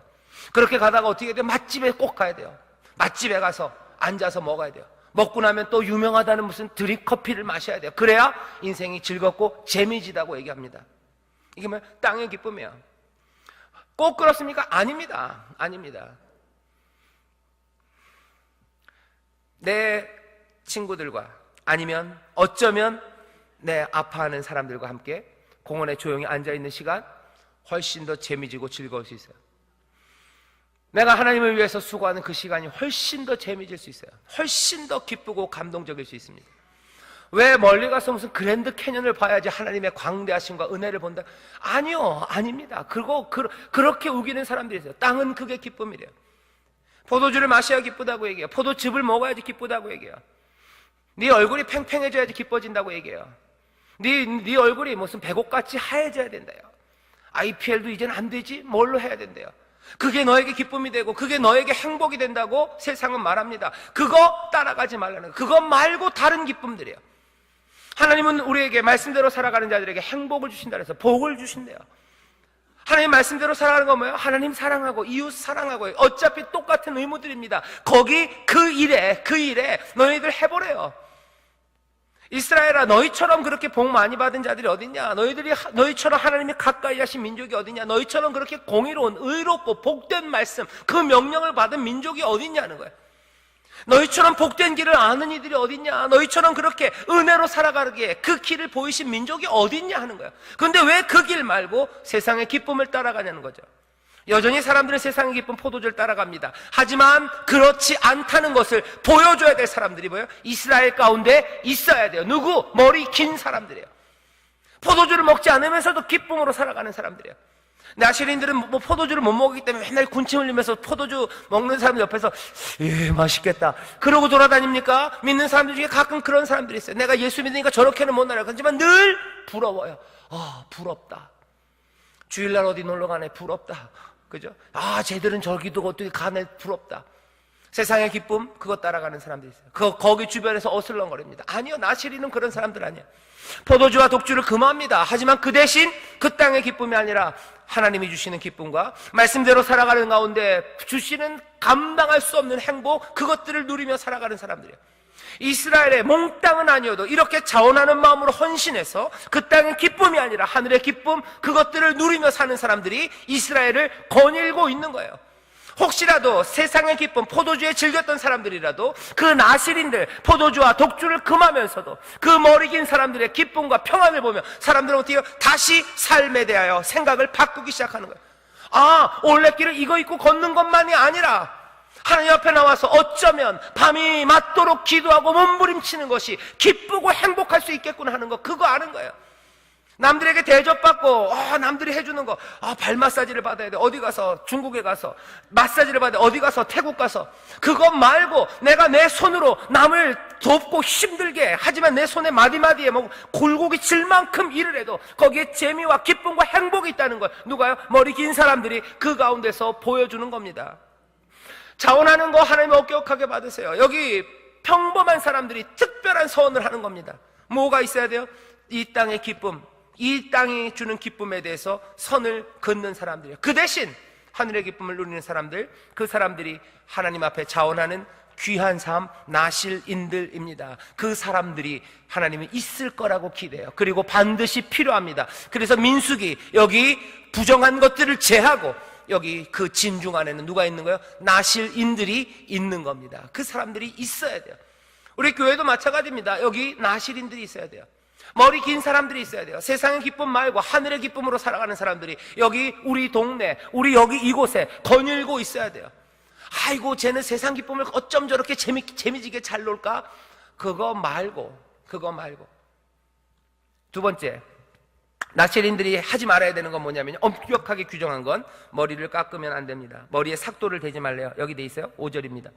그렇게 가다가 어떻게 해야 돼요? 맛집에 꼭 가야 돼요. 맛집에 가서 앉아서 먹어야 돼요. 먹고 나면 또 유명하다는 무슨 드립 커피를 마셔야 돼요. 그래야 인생이 즐겁고 재미지다고 얘기합니다. 이게 뭐야? 땅의 기쁨이에요. 꼭 그렇습니까? 아닙니다. 내 친구들과 아니면 어쩌면 내 아파하는 사람들과 함께 공원에 조용히 앉아있는 시간 훨씬 더 재미지고 즐거울 수 있어요. 내가 하나님을 위해서 수고하는 그 시간이 훨씬 더 재미질 수 있어요. 훨씬 더 기쁘고 감동적일 수 있습니다. 왜 멀리 가서 무슨 그랜드 캐년을 봐야지 하나님의 광대하심과 은혜를 본다? 아니요, 아닙니다. 그렇게 우기는 사람들이 있어요. 땅은 그게 기쁨이래요. 포도주를 마셔야 기쁘다고 얘기해요. 포도즙을 먹어야지 기쁘다고 얘기해요. 네 얼굴이 팽팽해져야지 기뻐진다고 얘기해요. 네 얼굴이 무슨 배곡같이 하얘져야 된다요. IPL도 이제는 안 되지? 뭘로 해야 된대요. 그게 너에게 기쁨이 되고 그게 너에게 행복이 된다고 세상은 말합니다. 그거 따라가지 말라는 거예요. 그거 말고 다른 기쁨들이에요. 하나님은 우리에게 말씀대로 살아가는 자들에게 행복을 주신다 그래서 복을 주신대요. 하나님 말씀대로 살아가는 건 뭐예요? 하나님 사랑하고 이웃 사랑하고, 어차피 똑같은 의무들입니다. 거기 그 일에 너희들 해보래요. 이스라엘아, 너희처럼 그렇게 복 많이 받은 자들이 어딨냐? 너희처럼 하나님이 가까이 하신 민족이 어딨냐? 너희처럼 그렇게 공의로운, 의롭고 복된 말씀, 그 명령을 받은 민족이 어딨냐는 거예요. 너희처럼 복된 길을 아는 이들이 어딨냐? 너희처럼 그렇게 은혜로 살아가기에 그 길을 보이신 민족이 어딨냐 하는 거예요. 그런데 왜 그 길 말고 세상의 기쁨을 따라가냐는 거죠. 여전히 사람들은 세상의 기쁨 포도주를 따라갑니다. 하지만 그렇지 않다는 것을 보여줘야 될 사람들이 뭐예요? 이스라엘 가운데 있어야 돼요. 누구? 머리 긴 사람들이에요. 포도주를 먹지 않으면서도 기쁨으로 살아가는 사람들이에요. 나실인들은 포도주를 못 먹기 때문에 맨날 군침 흘리면서 포도주 먹는 사람들 옆에서 맛있겠다 그러고 돌아다닙니까? 믿는 사람들 중에 가끔 그런 사람들이 있어요. 내가 예수 믿으니까 저렇게는 못 나요. 하지만 늘 부러워요. 부럽다. 주일날 어디 놀러 가네, 부럽다. 그죠? 쟤들은 저기도 어떻게 가네, 부럽다. 세상의 기쁨, 그거 따라가는 사람들이 있어요. 거기 주변에서 어슬렁거립니다. 아니요, 나실이는 그런 사람들 아니에요. 포도주와 독주를 금합니다. 하지만 그 대신 그 땅의 기쁨이 아니라 하나님이 주시는 기쁨과 말씀대로 살아가는 가운데 주시는 감당할 수 없는 행복, 그것들을 누리며 살아가는 사람들이에요. 이스라엘의 몽땅은 아니어도 이렇게 자원하는 마음으로 헌신해서 그 땅의 기쁨이 아니라 하늘의 기쁨, 그것들을 누리며 사는 사람들이 이스라엘을 거닐고 있는 거예요. 혹시라도 세상의 기쁨, 포도주에 즐겼던 사람들이라도 그 나실인들, 포도주와 독주를 금하면서도 그 머리 긴 사람들의 기쁨과 평안을 보며 사람들은 어떻게 해요? 다시 삶에 대하여 생각을 바꾸기 시작하는 거예요. 아, 올레길을 이거 입고 걷는 것만이 아니라 하나님 앞에 나와서 어쩌면 밤이 맞도록 기도하고 몸부림치는 것이 기쁘고 행복할 수 있겠구나 하는 거, 그거 아는 거예요. 남들에게 대접받고 남들이 해주는 거, 발 마사지를 받아야 돼, 어디 가서 중국에 가서 마사지를 받아야 돼, 어디 가서 태국 가서, 그것 말고 내가 내 손으로 남을 돕고 힘들게 하지만 내 손에 마디마디에 뭐 굴곡이 질 만큼 일을 해도 거기에 재미와 기쁨과 행복이 있다는 걸 누가요? 머리 긴 사람들이 그 가운데서 보여주는 겁니다. 자원하는 거 하나님 엄격하게 받으세요. 여기 평범한 사람들이 특별한 서원을 하는 겁니다. 뭐가 있어야 돼요? 이 땅의 기쁨, 이 땅이 주는 기쁨에 대해서 선을 긋는 사람들이에요. 그 대신 하늘의 기쁨을 누리는 사람들, 그 사람들이 하나님 앞에 자원하는 귀한 삶, 나실인들입니다. 그 사람들이 하나님이 있을 거라고 기대해요. 그리고 반드시 필요합니다. 그래서 민수기 여기 부정한 것들을 제하고 여기 그 진중 안에는 누가 있는 거예요? 나실인들이 있는 겁니다. 그 사람들이 있어야 돼요. 우리 교회도 마찬가지입니다. 여기 나실인들이 있어야 돼요. 머리 긴 사람들이 있어야 돼요. 세상의 기쁨 말고 하늘의 기쁨으로 살아가는 사람들이 여기 우리 동네, 우리 여기 이곳에 거닐고 있어야 돼요. 아이고, 쟤는 세상 기쁨을 어쩜 저렇게 재미지게 잘 놀까? 그거 말고. 두 번째, 나실인들이 하지 말아야 되는 건 뭐냐면요, 엄격하게 규정한 건 머리를 깎으면 안 됩니다. 머리에 삭도를 대지 말래요. 여기 돼 있어요. 5절입니다.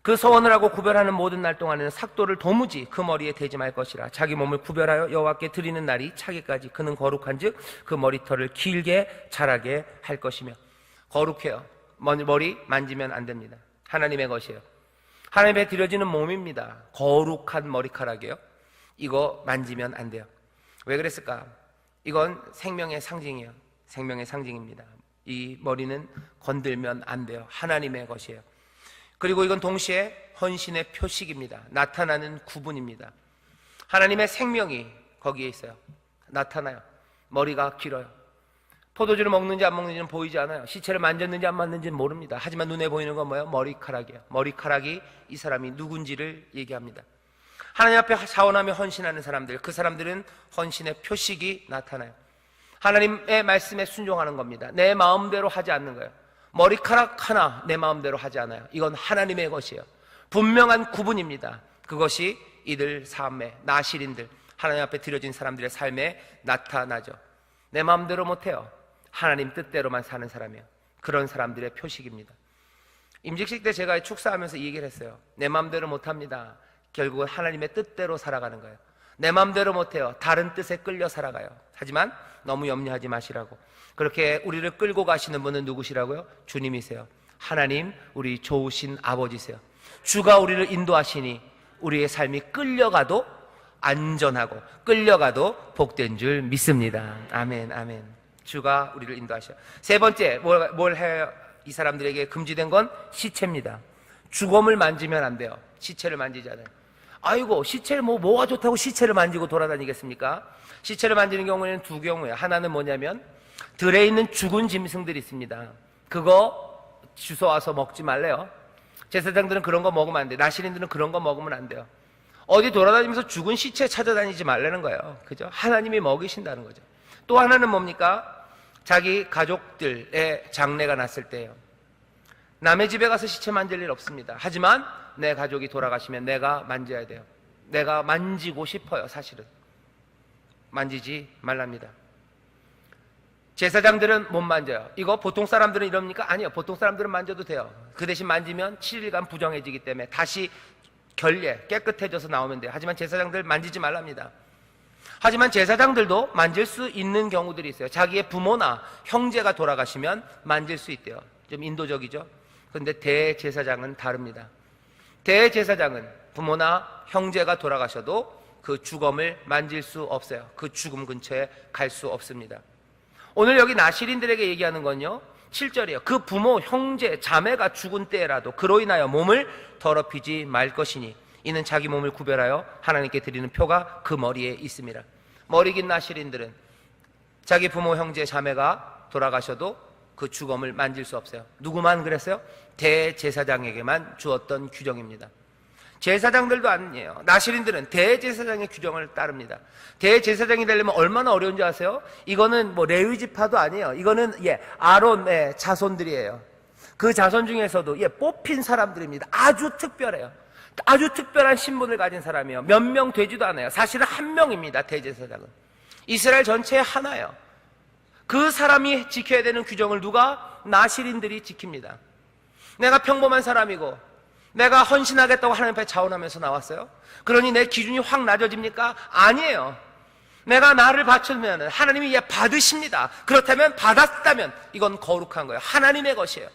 그 서원을 하고 구별하는 모든 날 동안에는 삭도를 도무지 그 머리에 대지 말 것이라. 자기 몸을 구별하여 여호와께 드리는 날이 차기까지 그는 거룩한즉 그 머리털을 길게 자라게 할 것이며. 거룩해요. 머리 만지면 안 됩니다. 하나님의 것이에요. 하나님에 드려지는 몸입니다. 거룩한 머리카락이에요. 이거 만지면 안 돼요. 왜 그랬을까? 이건 생명의 상징이에요. 생명의 상징입니다. 이 머리는 건들면 안 돼요. 하나님의 것이에요. 그리고 이건 동시에 헌신의 표식입니다. 나타나는 구분입니다. 하나님의 생명이 거기에 있어요. 나타나요. 머리가 길어요. 포도주를 먹는지 안 먹는지는 보이지 않아요. 시체를 만졌는지 안 만졌는지는 모릅니다. 하지만 눈에 보이는 건 뭐예요? 머리카락이에요. 머리카락이 이 사람이 누군지를 얘기합니다. 하나님 앞에 자원하며 헌신하는 사람들, 그 사람들은 헌신의 표식이 나타나요. 하나님의 말씀에 순종하는 겁니다. 내 마음대로 하지 않는 거예요. 머리카락 하나 내 마음대로 하지 않아요. 이건 하나님의 것이에요. 분명한 구분입니다. 그것이 이들 삶의 나실인들, 하나님 앞에 드려진 사람들의 삶에 나타나죠. 내 마음대로 못해요. 하나님 뜻대로만 사는 사람이에요. 그런 사람들의 표식입니다. 임직식 때 제가 축사하면서 이 얘기를 했어요. 내 마음대로 못합니다. 결국은 하나님의 뜻대로 살아가는 거예요. 내 마음대로 못해요. 다른 뜻에 끌려 살아가요. 하지만 너무 염려하지 마시라고. 그렇게 우리를 끌고 가시는 분은 누구시라고요? 주님이세요. 하나님, 우리 좋으신 아버지세요. 주가 우리를 인도하시니 우리의 삶이 끌려가도 안전하고 끌려가도 복된 줄 믿습니다. 아멘, 아멘. 주가 우리를 인도하셔요. 세 번째, 뭘 해요? 이 사람들에게 금지된 건 시체입니다. 죽음을 만지면 안 돼요. 시체를 만지지 않아요. 아이고, 시체를 뭐가 좋다고 시체를 만지고 돌아다니겠습니까? 시체를 만지는 경우에는 두 경우예요. 하나는 뭐냐면 들에 있는 죽은 짐승들이 있습니다. 그거 주워와서 먹지 말래요. 제사장들은 그런 거 먹으면 안 돼요. 나실인들은 그런 거 먹으면 안 돼요. 어디 돌아다니면서 죽은 시체 찾아다니지 말라는 거예요. 그죠? 하나님이 먹이신다는 거죠. 또 하나는 뭡니까? 자기 가족들의 장례가 났을 때예요. 남의 집에 가서 시체 만질 일 없습니다. 하지만 내 가족이 돌아가시면 내가 만져야 돼요. 내가 만지고 싶어요. 사실은 만지지 말랍니다. 제사장들은 못 만져요. 이거 보통 사람들은 이럽니까? 아니요. 보통 사람들은 만져도 돼요. 그 대신 만지면 7일간 부정해지기 때문에 다시 결례 깨끗해져서 나오면 돼요. 하지만 제사장들 만지지 말랍니다. 하지만 제사장들도 만질 수 있는 경우들이 있어요. 자기의 부모나 형제가 돌아가시면 만질 수 있대요. 좀 인도적이죠. 그런데 대제사장은 다릅니다. 대제사장은 부모나 형제가 돌아가셔도 그 죽음을 만질 수 없어요. 그 죽음 근처에 갈 수 없습니다. 오늘 여기 나실인들에게 얘기하는 건요, 7절이에요. 그 부모, 형제, 자매가 죽은 때라도 그로 인하여 몸을 더럽히지 말 것이니 이는 자기 몸을 구별하여 하나님께 드리는 표가 그 머리에 있습니다. 머리 긴 나실인들은 자기 부모, 형제, 자매가 돌아가셔도 그 주검을 만질 수 없어요. 누구만 그랬어요? 대제사장에게만 주었던 규정입니다. 제사장들도 아니에요. 나실인들은 대제사장의 규정을 따릅니다. 대제사장이 되려면 얼마나 어려운지 아세요? 이거는 뭐 레위 지파도 아니에요. 이거는 아론의 자손들이에요. 그 자손 중에서도 뽑힌 사람들입니다. 아주 특별해요. 아주 특별한 신분을 가진 사람이에요. 몇 명 되지도 않아요. 사실은 한 명입니다. 대제사장은 이스라엘 전체에 하나예요. 그 사람이 지켜야 되는 규정을 누가? 나실인들이 지킵니다. 내가 평범한 사람이고 내가 헌신하겠다고 하나님 앞에 자원하면서 나왔어요. 그러니 내 기준이 확 낮아집니까? 아니에요. 내가 나를 바치면 하나님이 받으십니다. 그렇다면 받았다면 이건 거룩한 거예요. 하나님의 것이에요.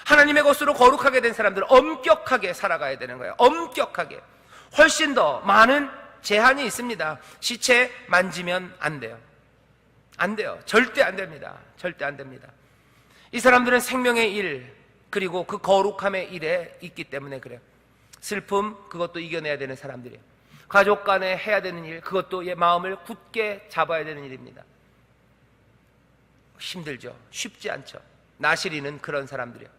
하나님의 것으로 거룩하게 된 사람들은 엄격하게 살아가야 되는 거예요. 엄격하게. 훨씬 더 많은 제한이 있습니다. 시체 만지면 안 돼요. 안 돼요. 절대 안 됩니다. 절대 안 됩니다. 이 사람들은 생명의 일, 그리고 그 거룩함의 일에 있기 때문에 그래요. 슬픔, 그것도 이겨내야 되는 사람들이에요. 가족 간에 해야 되는 일, 그것도 마음을 굳게 잡아야 되는 일입니다. 힘들죠. 쉽지 않죠. 나실인은 그런 사람들이에요.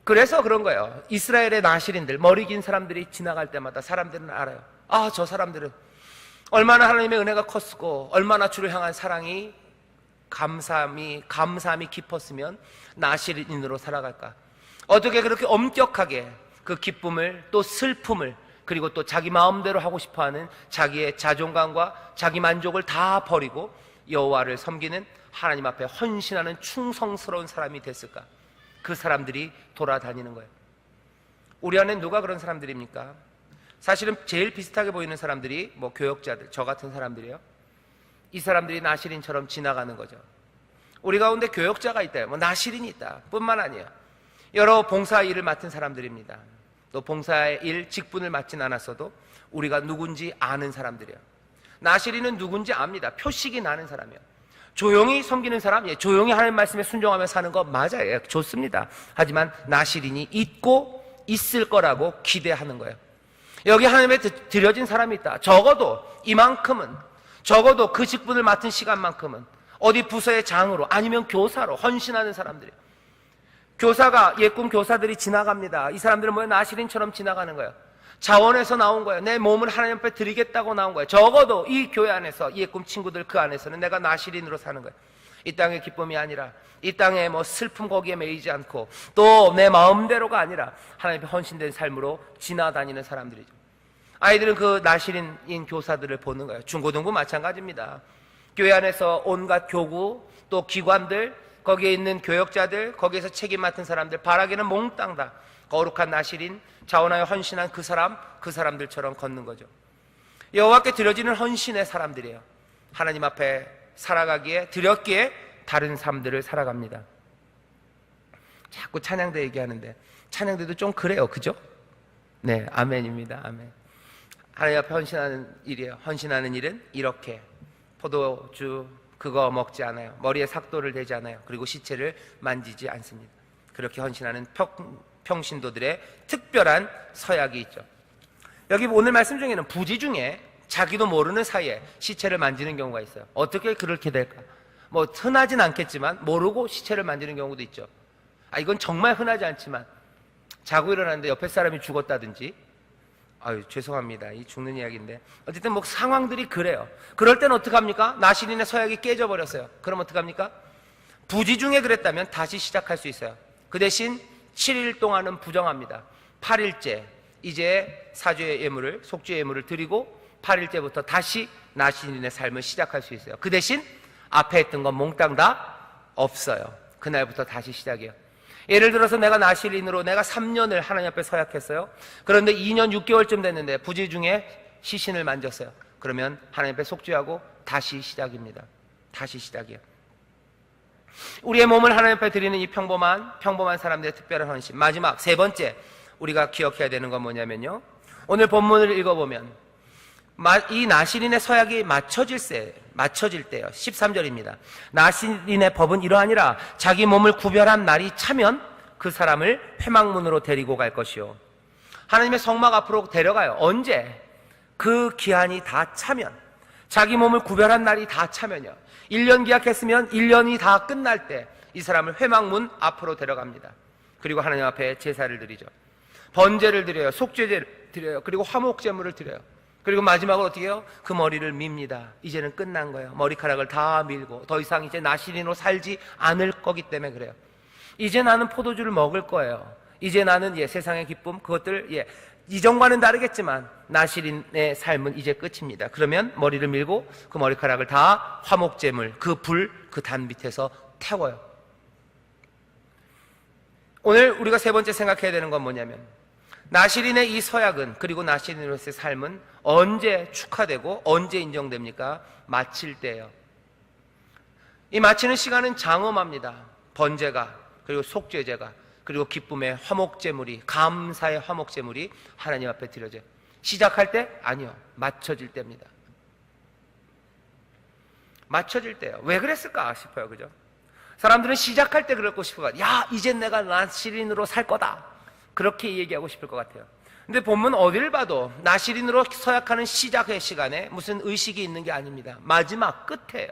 그래서 그런 거예요. 이스라엘의 나실인들, 머리 긴 사람들이 지나갈 때마다 사람들은 알아요. 아, 저 사람들은 얼마나 하나님의 은혜가 컸고 얼마나 주를 향한 사랑이 감사함이 깊었으면 나실인으로 살아갈까. 어떻게 그렇게 엄격하게 그 기쁨을 또 슬픔을 그리고 또 자기 마음대로 하고 싶어하는 자기의 자존감과 자기 만족을 다 버리고 여호와를 섬기는 하나님 앞에 헌신하는 충성스러운 사람이 됐을까. 그 사람들이 돌아다니는 거예요. 우리 안에 누가 그런 사람들입니까? 사실은 제일 비슷하게 보이는 사람들이 교역자들, 저 같은 사람들이에요. 이 사람들이 나실인처럼 지나가는 거죠. 우리 가운데 교역자가 있다, 나실인이 있다 뿐만 아니에요. 여러 봉사 일을 맡은 사람들입니다. 또 봉사의 일, 직분을 맡진 않았어도 우리가 누군지 아는 사람들이에요. 나실인은 누군지 압니다. 표식이 나는 사람이에요. 조용히 섬기는 사람, 조용히 하나님 말씀에 순종하며 사는 거 맞아요. 좋습니다. 하지만 나실인이 있고 있을 거라고 기대하는 거예요. 여기 하나님에 드려진 사람이 있다. 적어도 이만큼은, 적어도 그 직분을 맡은 시간만큼은 어디 부서의 장으로 아니면 교사로 헌신하는 사람들이에요. 교사가, 예꿈 교사들이 지나갑니다. 이 사람들은 나실인처럼 지나가는 거예요. 자원에서 나온 거예요. 내 몸을 하나님 앞에 드리겠다고 나온 거예요. 적어도 이 교회 안에서, 이 예꿈 친구들 그 안에서는 내가 나실인으로 사는 거예요. 이 땅의 기쁨이 아니라, 이 땅의 슬픔 거기에 매이지 않고 또 내 마음대로가 아니라 하나님 앞에 헌신된 삶으로 지나다니는 사람들이죠. 아이들은 그 나실인인 교사들을 보는 거예요. 중고등부 마찬가지입니다. 교회 안에서 온갖 교구, 또 기관들, 거기에 있는 교역자들, 거기에서 책임 맡은 사람들, 바라기는 몽땅 다 거룩한 나실인, 자원하여 헌신한 그 사람들처럼 걷는 거죠. 여호와께 드려지는 헌신의 사람들이에요. 하나님 앞에 살아가기에, 드렸기에 다른 삶들을 살아갑니다. 자꾸 찬양대 얘기하는데 찬양대도 좀 그래요. 그죠? 네, 아멘입니다. 아멘. 하나님 앞에 헌신하는 일이에요. 헌신하는 일은 이렇게 포도주 그거 먹지 않아요. 머리에 삭도를 대지 않아요. 그리고 시체를 만지지 않습니다. 그렇게 헌신하는 평신도들의 특별한 서약이 있죠. 여기 오늘 말씀 중에는 부지 중에 자기도 모르는 사이에 시체를 만지는 경우가 있어요. 어떻게 그렇게 될까? 흔하진 않겠지만 모르고 시체를 만지는 경우도 있죠. 이건 정말 흔하지 않지만 자고 일어났는데 옆에 사람이 죽었다든지, 죄송합니다. 이 죽는 이야기인데 어쨌든 상황들이 그래요. 그럴 때는 어떡합니까? 나실인의 서약이 깨져버렸어요. 그럼 어떡합니까? 부지 중에 그랬다면 다시 시작할 수 있어요. 그 대신 7일 동안은 부정합니다. 8일째 이제 사죄의 예물을, 속죄의 예물을 드리고 8일째부터 다시 나실인의 삶을 시작할 수 있어요. 그 대신 앞에 했던 건 몽땅 다 없어요. 그날부터 다시 시작이에요. 예를 들어서 내가 나실인으로 내가 3년을 하나님 앞에 서약했어요. 그런데 2년 6개월쯤 됐는데 부지 중에 시신을 만졌어요. 그러면 하나님 앞에 속죄하고 다시 시작입니다. 다시 시작이에요. 우리의 몸을 하나님 앞에 드리는 이 평범한 사람들의 특별한 헌신. 마지막 세 번째 우리가 기억해야 되는 건 뭐냐면요, 오늘 본문을 읽어보면 이 나실인의 서약이 맞춰질 때요. 13절입니다. 나실인의 법은 이러하니라. 자기 몸을 구별한 날이 차면 그 사람을 회막문으로 데리고 갈 것이요. 하나님의 성막 앞으로 데려가요. 언제? 그 기한이 다 차면, 자기 몸을 구별한 날이 다 차면요. 1년 계약했으면 1년이 다 끝날 때 이 사람을 회막문 앞으로 데려갑니다. 그리고 하나님 앞에 제사를 드리죠. 번제를 드려요. 속죄제를 드려요. 그리고 화목제물을 드려요. 그리고 마지막으로 어떻게 해요? 그 머리를 밉니다. 이제는 끝난 거예요. 머리카락을 다 밀고 더 이상 이제 나실인으로 살지 않을 거기 때문에 그래요. 이제 나는 포도주를 먹을 거예요. 이제 나는 세상의 기쁨, 그것들 이전과는 다르겠지만 나실인의 삶은 이제 끝입니다. 그러면 머리를 밀고 그 머리카락을 다 화목제물, 그 단 밑에서 태워요. 오늘 우리가 세 번째 생각해야 되는 건 뭐냐면, 나실인의 이 서약은, 그리고 나실인으로서의 삶은 언제 축하되고 언제 인정됩니까? 마칠 때예요. 이 마치는 시간은 장엄합니다. 번제가, 그리고 속죄제가, 그리고 기쁨의 화목제물이, 감사의 화목제물이 하나님 앞에 드려져요. 시작할 때? 아니요. 맞춰질 때입니다. 맞춰질 때요. 왜 그랬을까 싶어요. 그죠? 사람들은 시작할 때 그럴 거 싶을 것 같아요. 야, 이젠 내가 나실인으로 살 거다. 그렇게 얘기하고 싶을 것 같아요. 근데 보면 어딜 봐도 나실인으로 서약하는 시작의 시간에 무슨 의식이 있는 게 아닙니다. 마지막 끝에요.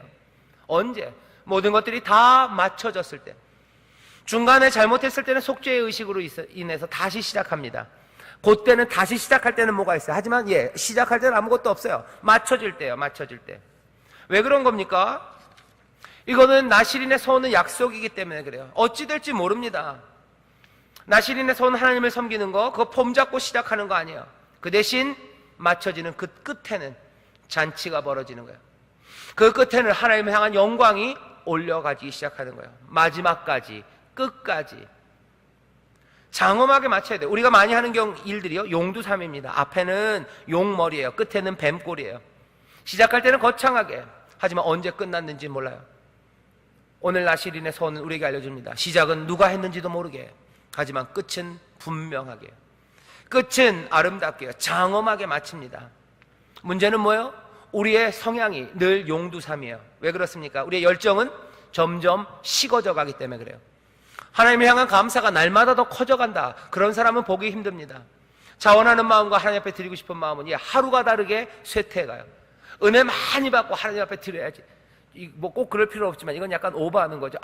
언제? 모든 것들이 다 맞춰졌을 때. 중간에 잘못했을 때는 속죄의 의식으로 인해서 다시 시작합니다. 그때는 다시 시작할 때는 뭐가 있어요? 하지만 시작할 때는 아무것도 없어요. 맞춰질 때요. 맞춰질 때. 왜 그런 겁니까? 이거는 나실인의 서는 약속이기 때문에 그래요. 어찌 될지 모릅니다. 나실인의 서는 하나님을 섬기는 거, 그거 폼 잡고 시작하는 거 아니에요. 그 대신 맞춰지는 그 끝에는 잔치가 벌어지는 거예요. 그 끝에는 하나님을 향한 영광이 올려가기 시작하는 거예요. 마지막까지, 끝까지 장엄하게 맞춰야 돼요. 우리가 많이 하는 일들이요, 용두삼입니다. 앞에는 용머리예요. 끝에는 뱀꼬리예요. 시작할 때는 거창하게, 하지만 언제 끝났는지 몰라요. 오늘 나실인의 서는 우리에게 알려줍니다. 시작은 누가 했는지도 모르게, 하지만 끝은 분명하게, 끝은 아름답게, 장엄하게 마칩니다. 문제는 뭐예요? 우리의 성향이 늘 용두삼이에요. 왜 그렇습니까? 우리의 열정은 점점 식어져 가기 때문에 그래요. 하나님을 향한 감사가 날마다 더 커져간다. 그런 사람은 보기 힘듭니다. 자원하는 마음과 하나님 앞에 드리고 싶은 마음은 하루가 다르게 쇠퇴해가요. 은혜 많이 받고 하나님 앞에 드려야지. 뭐 꼭 그럴 필요 없지만 이건 약간 오버하는 거죠.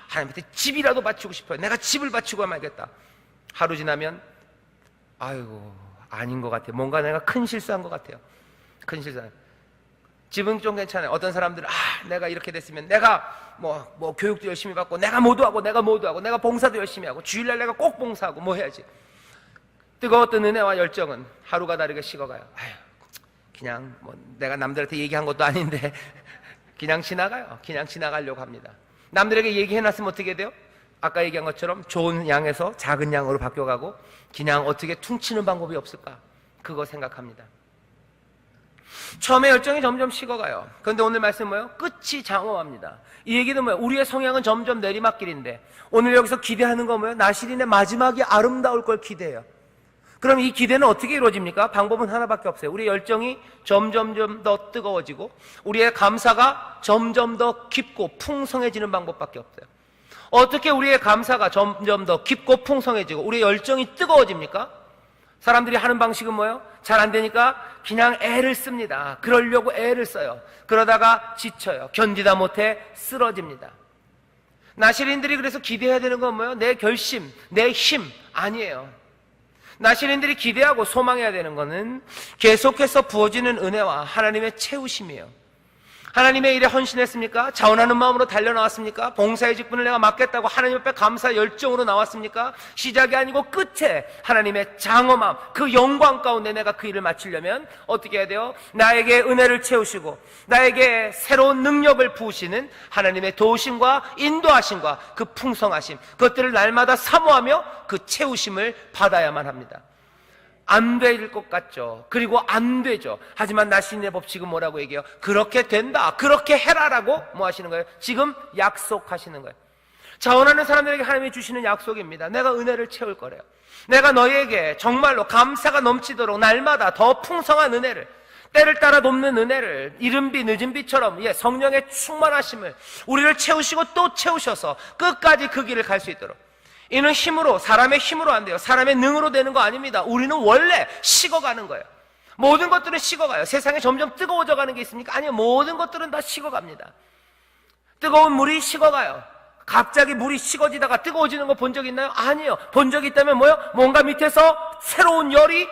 하나님한테 집이라도 바치고 싶어요. 내가 집을 바치고 말겠다. 하루 지나면 아이고 아닌 것 같아요. 뭔가 내가 큰 실수한 것 같아요. 큰 실수. 집은 좀 괜찮아요. 어떤 사람들은 내가 이렇게 됐으면 내가 뭐 교육도 열심히 받고 내가 모두하고 내가 봉사도 열심히 하고 주일날 내가 꼭 봉사하고 뭐 해야지. 뜨거웠던 은혜와 열정은 하루가 다르게 식어가요. 그냥 내가 남들한테 얘기한 것도 아닌데 그냥 지나가요. 그냥 지나가려고 합니다. 남들에게 얘기해놨으면 어떻게 돼요? 아까 얘기한 것처럼 좋은 양에서 작은 양으로 바뀌어가고 그냥 어떻게 퉁치는 방법이 없을까? 그거 생각합니다. 처음에 열정이 점점 식어가요. 그런데 오늘 말씀은 뭐예요? 끝이 장엄합니다. 이 얘기는 뭐예요? 우리의 성향은 점점 내리막길인데 오늘 여기서 기대하는 건 뭐예요? 나실인의 마지막이 아름다울 걸 기대해요. 그럼 이 기대는 어떻게 이루어집니까? 방법은 하나밖에 없어요. 우리의 열정이 점점 더 뜨거워지고 우리의 감사가 점점 더 깊고 풍성해지는 방법밖에 없어요. 어떻게 우리의 감사가 점점 더 깊고 풍성해지고 우리의 열정이 뜨거워집니까? 사람들이 하는 방식은 뭐예요? 잘 안 되니까 그냥 애를 씁니다. 그러려고 애를 써요. 그러다가 지쳐요. 견디다 못해 쓰러집니다. 나실인들이 그래서 기대해야 되는 건 뭐예요? 내 결심, 내 힘 아니에요. 나실인들이 기대하고 소망해야 되는 것은 계속해서 부어지는 은혜와 하나님의 채우심이에요. 하나님의 일에 헌신했습니까? 자원하는 마음으로 달려나왔습니까? 봉사의 직분을 내가 맡겠다고 하나님 앞에 감사 열정으로 나왔습니까? 시작이 아니고 끝에 하나님의 장엄함, 그 영광 가운데 내가 그 일을 마치려면 어떻게 해야 돼요? 나에게 은혜를 채우시고 나에게 새로운 능력을 부으시는 하나님의 도우심과 인도하심과 그 풍성하심, 그것들을 날마다 사모하며 그 채우심을 받아야만 합니다. 안 될 것 같죠. 그리고 안 되죠. 하지만 나신의 법칙은 뭐라고 얘기해요? 그렇게 된다. 그렇게 해라라고 뭐 하시는 거예요? 지금 약속하시는 거예요. 자원하는 사람들에게 하나님이 주시는 약속입니다. 내가 은혜를 채울 거래요. 내가 너희에게 정말로 감사가 넘치도록 날마다 더 풍성한 은혜를, 때를 따라 돕는 은혜를, 이른 비 늦은 비처럼 성령의 충만하심을 우리를 채우시고 또 채우셔서 끝까지 그 길을 갈 수 있도록. 이는 힘으로, 사람의 힘으로 안 돼요. 사람의 능으로 되는 거 아닙니다. 우리는 원래 식어가는 거예요. 모든 것들은 식어가요. 세상에 점점 뜨거워져 가는 게 있습니까? 아니요, 모든 것들은 다 식어갑니다. 뜨거운 물이 식어가요. 갑자기 물이 식어지다가 뜨거워지는 거 본 적 있나요? 아니요. 본 적이 있다면 뭐요? 뭔가 밑에서 새로운 열이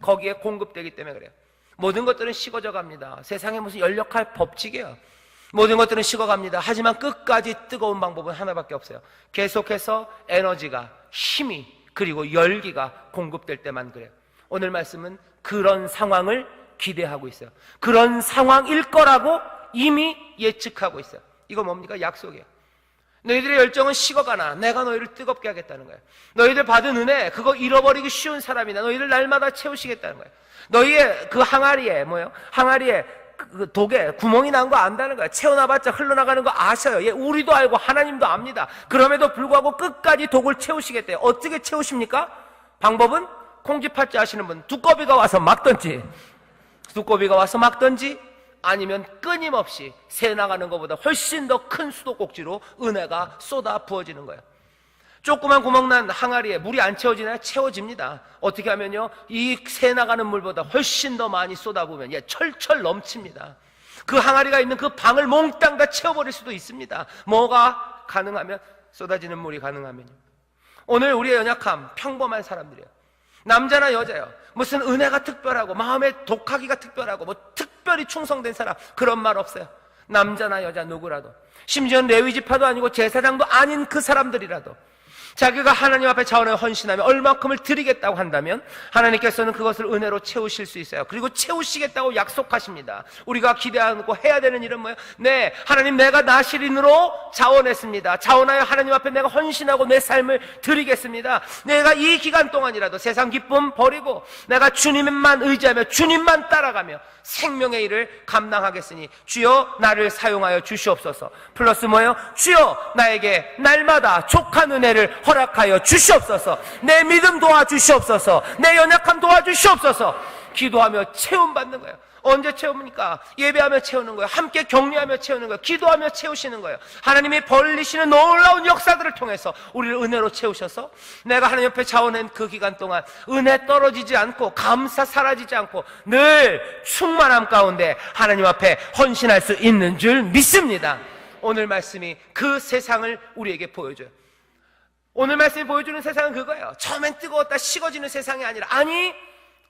거기에 공급되기 때문에 그래요. 모든 것들은 식어져 갑니다. 세상에 무슨 열역할 법칙이에요. 모든 것들은 식어갑니다. 하지만 끝까지 뜨거운 방법은 하나밖에 없어요. 계속해서 에너지가, 힘이, 그리고 열기가 공급될 때만 그래요. 오늘 말씀은 그런 상황을 기대하고 있어요. 그런 상황일 거라고 이미 예측하고 있어요. 이거 뭡니까? 약속이에요. 너희들의 열정은 식어가나 내가 너희를 뜨겁게 하겠다는 거예요. 너희들 받은 은혜, 그거 잃어버리기 쉬운 사람이나 너희를 날마다 채우시겠다는 거예요. 너희의 그 항아리에 항아리에 그 독에 구멍이 난 거 안다는 거예요. 채워놔봤자 흘러나가는 거 아셔요. 우리도 알고 하나님도 압니다. 그럼에도 불구하고 끝까지 독을 채우시겠대요. 어떻게 채우십니까? 방법은 콩쥐팥쥐 하시는 분, 두꺼비가 와서 막든지 아니면 끊임없이 새 나가는 것보다 훨씬 더 큰 수도꼭지로 은혜가 쏟아 부어지는 거예요. 조그만 구멍난 항아리에 물이 안 채워지나요? 채워집니다. 어떻게 하면요, 이 새 나가는 물보다 훨씬 더 많이 쏟아부으면 철철 넘칩니다. 그 항아리가 있는 그 방을 몽땅 다 채워버릴 수도 있습니다. 뭐가 가능하면, 쏟아지는 물이 가능하면요. 오늘 우리의 연약함, 평범한 사람들이에요. 남자나 여자요. 무슨 은혜가 특별하고 마음의 독하기가 특별하고 뭐 특별히 충성된 사람, 그런 말 없어요. 남자나 여자 누구라도, 심지어 레위 지파도 아니고 제사장도 아닌 그 사람들이라도 자기가 하나님 앞에 자원을 헌신하며 얼마큼을 드리겠다고 한다면 하나님께서는 그것을 은혜로 채우실 수 있어요. 그리고 채우시겠다고 약속하십니다. 우리가 기대하고 해야 되는 일은 뭐예요? 네, 하나님, 내가 나실인으로 자원했습니다. 자원하여 하나님 앞에 내가 헌신하고 내 삶을 드리겠습니다. 내가 이 기간 동안이라도 세상 기쁨 버리고 내가 주님만 의지하며 주님만 따라가며 생명의 일을 감당하겠으니 주여 나를 사용하여 주시옵소서. 플러스 뭐예요? 주여 나에게 날마다 족한 은혜를 허락하여 주시옵소서. 내 믿음 도와주시옵소서. 내 연약함 도와주시옵소서. 기도하며 채움받는 거예요. 언제 채웁니까? 예배하며 채우는 거예요. 함께 격려하며 채우는 거예요. 기도하며 채우시는 거예요. 하나님이 벌리시는 놀라운 역사들을 통해서 우리를 은혜로 채우셔서 내가 하나님 옆에 자원한 그 기간 동안 은혜 떨어지지 않고 감사 사라지지 않고 늘 충만함 가운데 하나님 앞에 헌신할 수 있는 줄 믿습니다. 오늘 말씀이 그 세상을 우리에게 보여줘요. 오늘 말씀이 보여주는 세상은 그거예요. 처음엔 뜨거웠다 식어지는 세상이 아니라, 아니,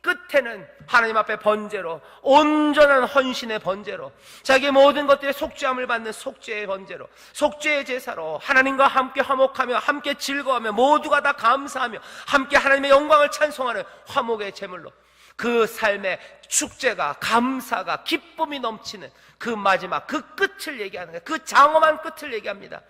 끝에는 하나님 앞에 번제로, 온전한 헌신의 번제로, 자기의 모든 것들에 속죄함을 받는 속죄의 번제로, 속죄의 제사로 하나님과 함께 화목하며 함께 즐거워하며 모두가 다 감사하며 함께 하나님의 영광을 찬송하는 화목의 제물로 그 삶의 축제가, 감사가, 기쁨이 넘치는 그 마지막, 그 끝을 얘기하는 거예요. 그 장엄한 끝을 얘기합니다.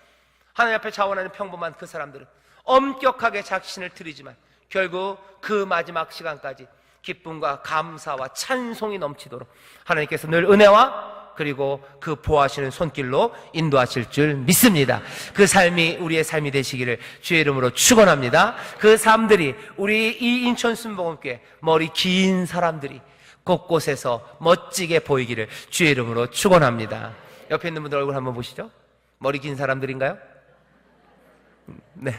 하나님 앞에 자원하는 평범한 그 사람들은 엄격하게 자신을 드리지만 결국 그 마지막 시간까지 기쁨과 감사와 찬송이 넘치도록 하나님께서 늘 은혜와 그리고 그 보호하시는 손길로 인도하실 줄 믿습니다. 그 삶이 우리의 삶이 되시기를 주의 이름으로 축원합니다. 그 사람들이, 우리 이 인천 순복음교회 머리 긴 사람들이 곳곳에서 멋지게 보이기를 주의 이름으로 축원합니다. 옆에 있는 분들 얼굴 한번 보시죠. 머리 긴 사람들인가요? 네.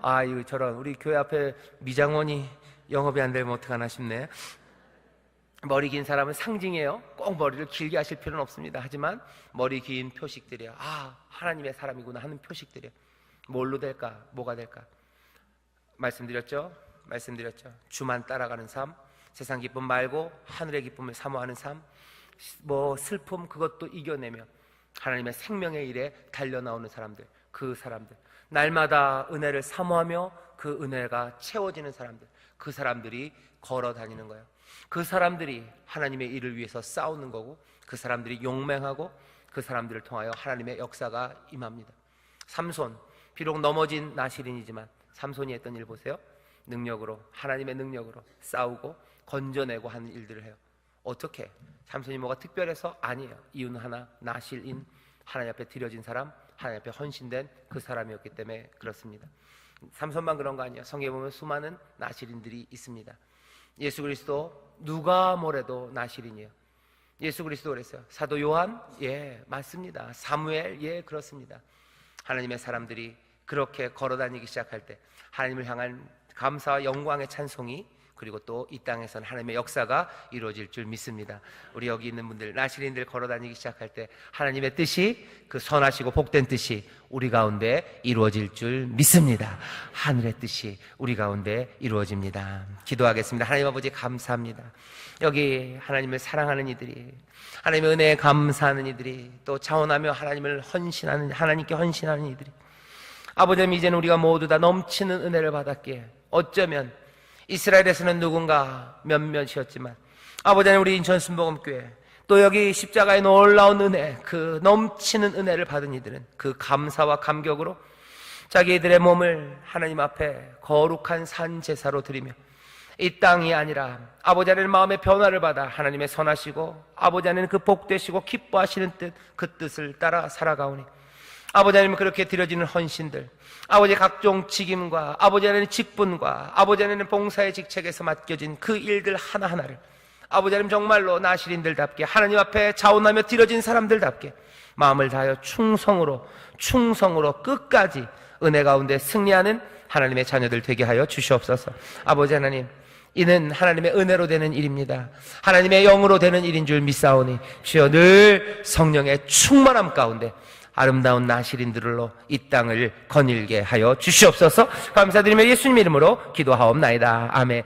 아유, 저런 우리 교회 앞에 미장원이 영업이 안 되면 어떡하나 싶네. 머리 긴 사람은 상징이에요. 꼭 머리를 길게 하실 필요는 없습니다. 하지만 머리 긴 표식들이에요. 아, 하나님의 사람이구나 하는 표식들이에요. 뭘로 될까? 뭐가 될까? 말씀드렸죠? 주만 따라가는 삶, 세상 기쁨 말고 하늘의 기쁨을 사모하는 삶, 뭐 슬픔 그것도 이겨내며 하나님의 생명의 일에 달려나오는 사람들, 그 사람들, 날마다 은혜를 사모하며 그 은혜가 채워지는 사람들, 그 사람들이 걸어 다니는 거예요. 그 사람들이 하나님의 일을 위해서 싸우는 거고, 그 사람들이 용맹하고, 그 사람들을 통하여 하나님의 역사가 임합니다. 삼손, 비록 넘어진 나실인이지만 삼손이 했던 일 보세요. 능력으로, 하나님의 능력으로 싸우고 건져내고 하는 일들을 해요. 어떻게? 삼손이 뭐가 특별해서? 아니에요. 이유는 하나, 나실인, 하나님 앞에 드려진 사람, 하나님 앞에 헌신된 그 사람이었기 때문에 그렇습니다. 삼손만 그런 거 아니에요. 성경에 보면 수많은 나실인들이 있습니다. 예수 그리스도 누가 뭐래도 나실인이에요. 예수 그리스도 그랬어요. 사도 요한? 예, 맞습니다. 사무엘? 예, 그렇습니다. 하나님의 사람들이 그렇게 걸어다니기 시작할 때 하나님을 향한 감사와 영광의 찬송이, 그리고 또 이 땅에서는 하나님의 역사가 이루어질 줄 믿습니다. 우리 여기 있는 분들, 나시린들 걸어다니기 시작할 때 하나님의 뜻이, 그 선하시고 복된 뜻이 우리 가운데 이루어질 줄 믿습니다. 하늘의 뜻이 우리 가운데 이루어집니다. 기도하겠습니다. 하나님 아버지 감사합니다. 여기 하나님을 사랑하는 이들이, 하나님의 은혜에 감사하는 이들이, 또 자원하며 하나님을 헌신하는, 하나님께 헌신하는 이들이, 아버지 이제는 우리가 모두 다 넘치는 은혜를 받았기에 어쩌면 이스라엘에서는 누군가 몇몇이었지만, 아버지 하나님 우리 인천 순복음교회 또 여기 십자가의 놀라운 은혜, 그 넘치는 은혜를 받은 이들은 그 감사와 감격으로 자기들의 몸을 하나님 앞에 거룩한 산 제사로 드리며 이 땅이 아니라 아버지 하나님 마음의 변화를 받아 하나님의 선하시고 아버지 하나님 그 복되시고 기뻐하시는 뜻, 그 뜻을 따라 살아가오니 아버지 하나님 그렇게 드려지는 헌신들, 아버지 각종 직임과 아버지 하나님 직분과 아버지 하나님 봉사의 직책에서 맡겨진 그 일들 하나하나를 아버지 하나님 정말로 나시린들답게 하나님 앞에 자원하며 드려진 사람들답게 마음을 다하여 충성으로 끝까지 은혜 가운데 승리하는 하나님의 자녀들 되게 하여 주시옵소서. 아버지 하나님, 이는 하나님의 은혜로 되는 일입니다. 하나님의 영으로 되는 일인 줄 믿사오니 주여 늘 성령의 충만함 가운데 아름다운 나시린들로 이 땅을 거닐게 하여 주시옵소서. 감사드리며 예수님 이름으로 기도하옵나이다. 아멘.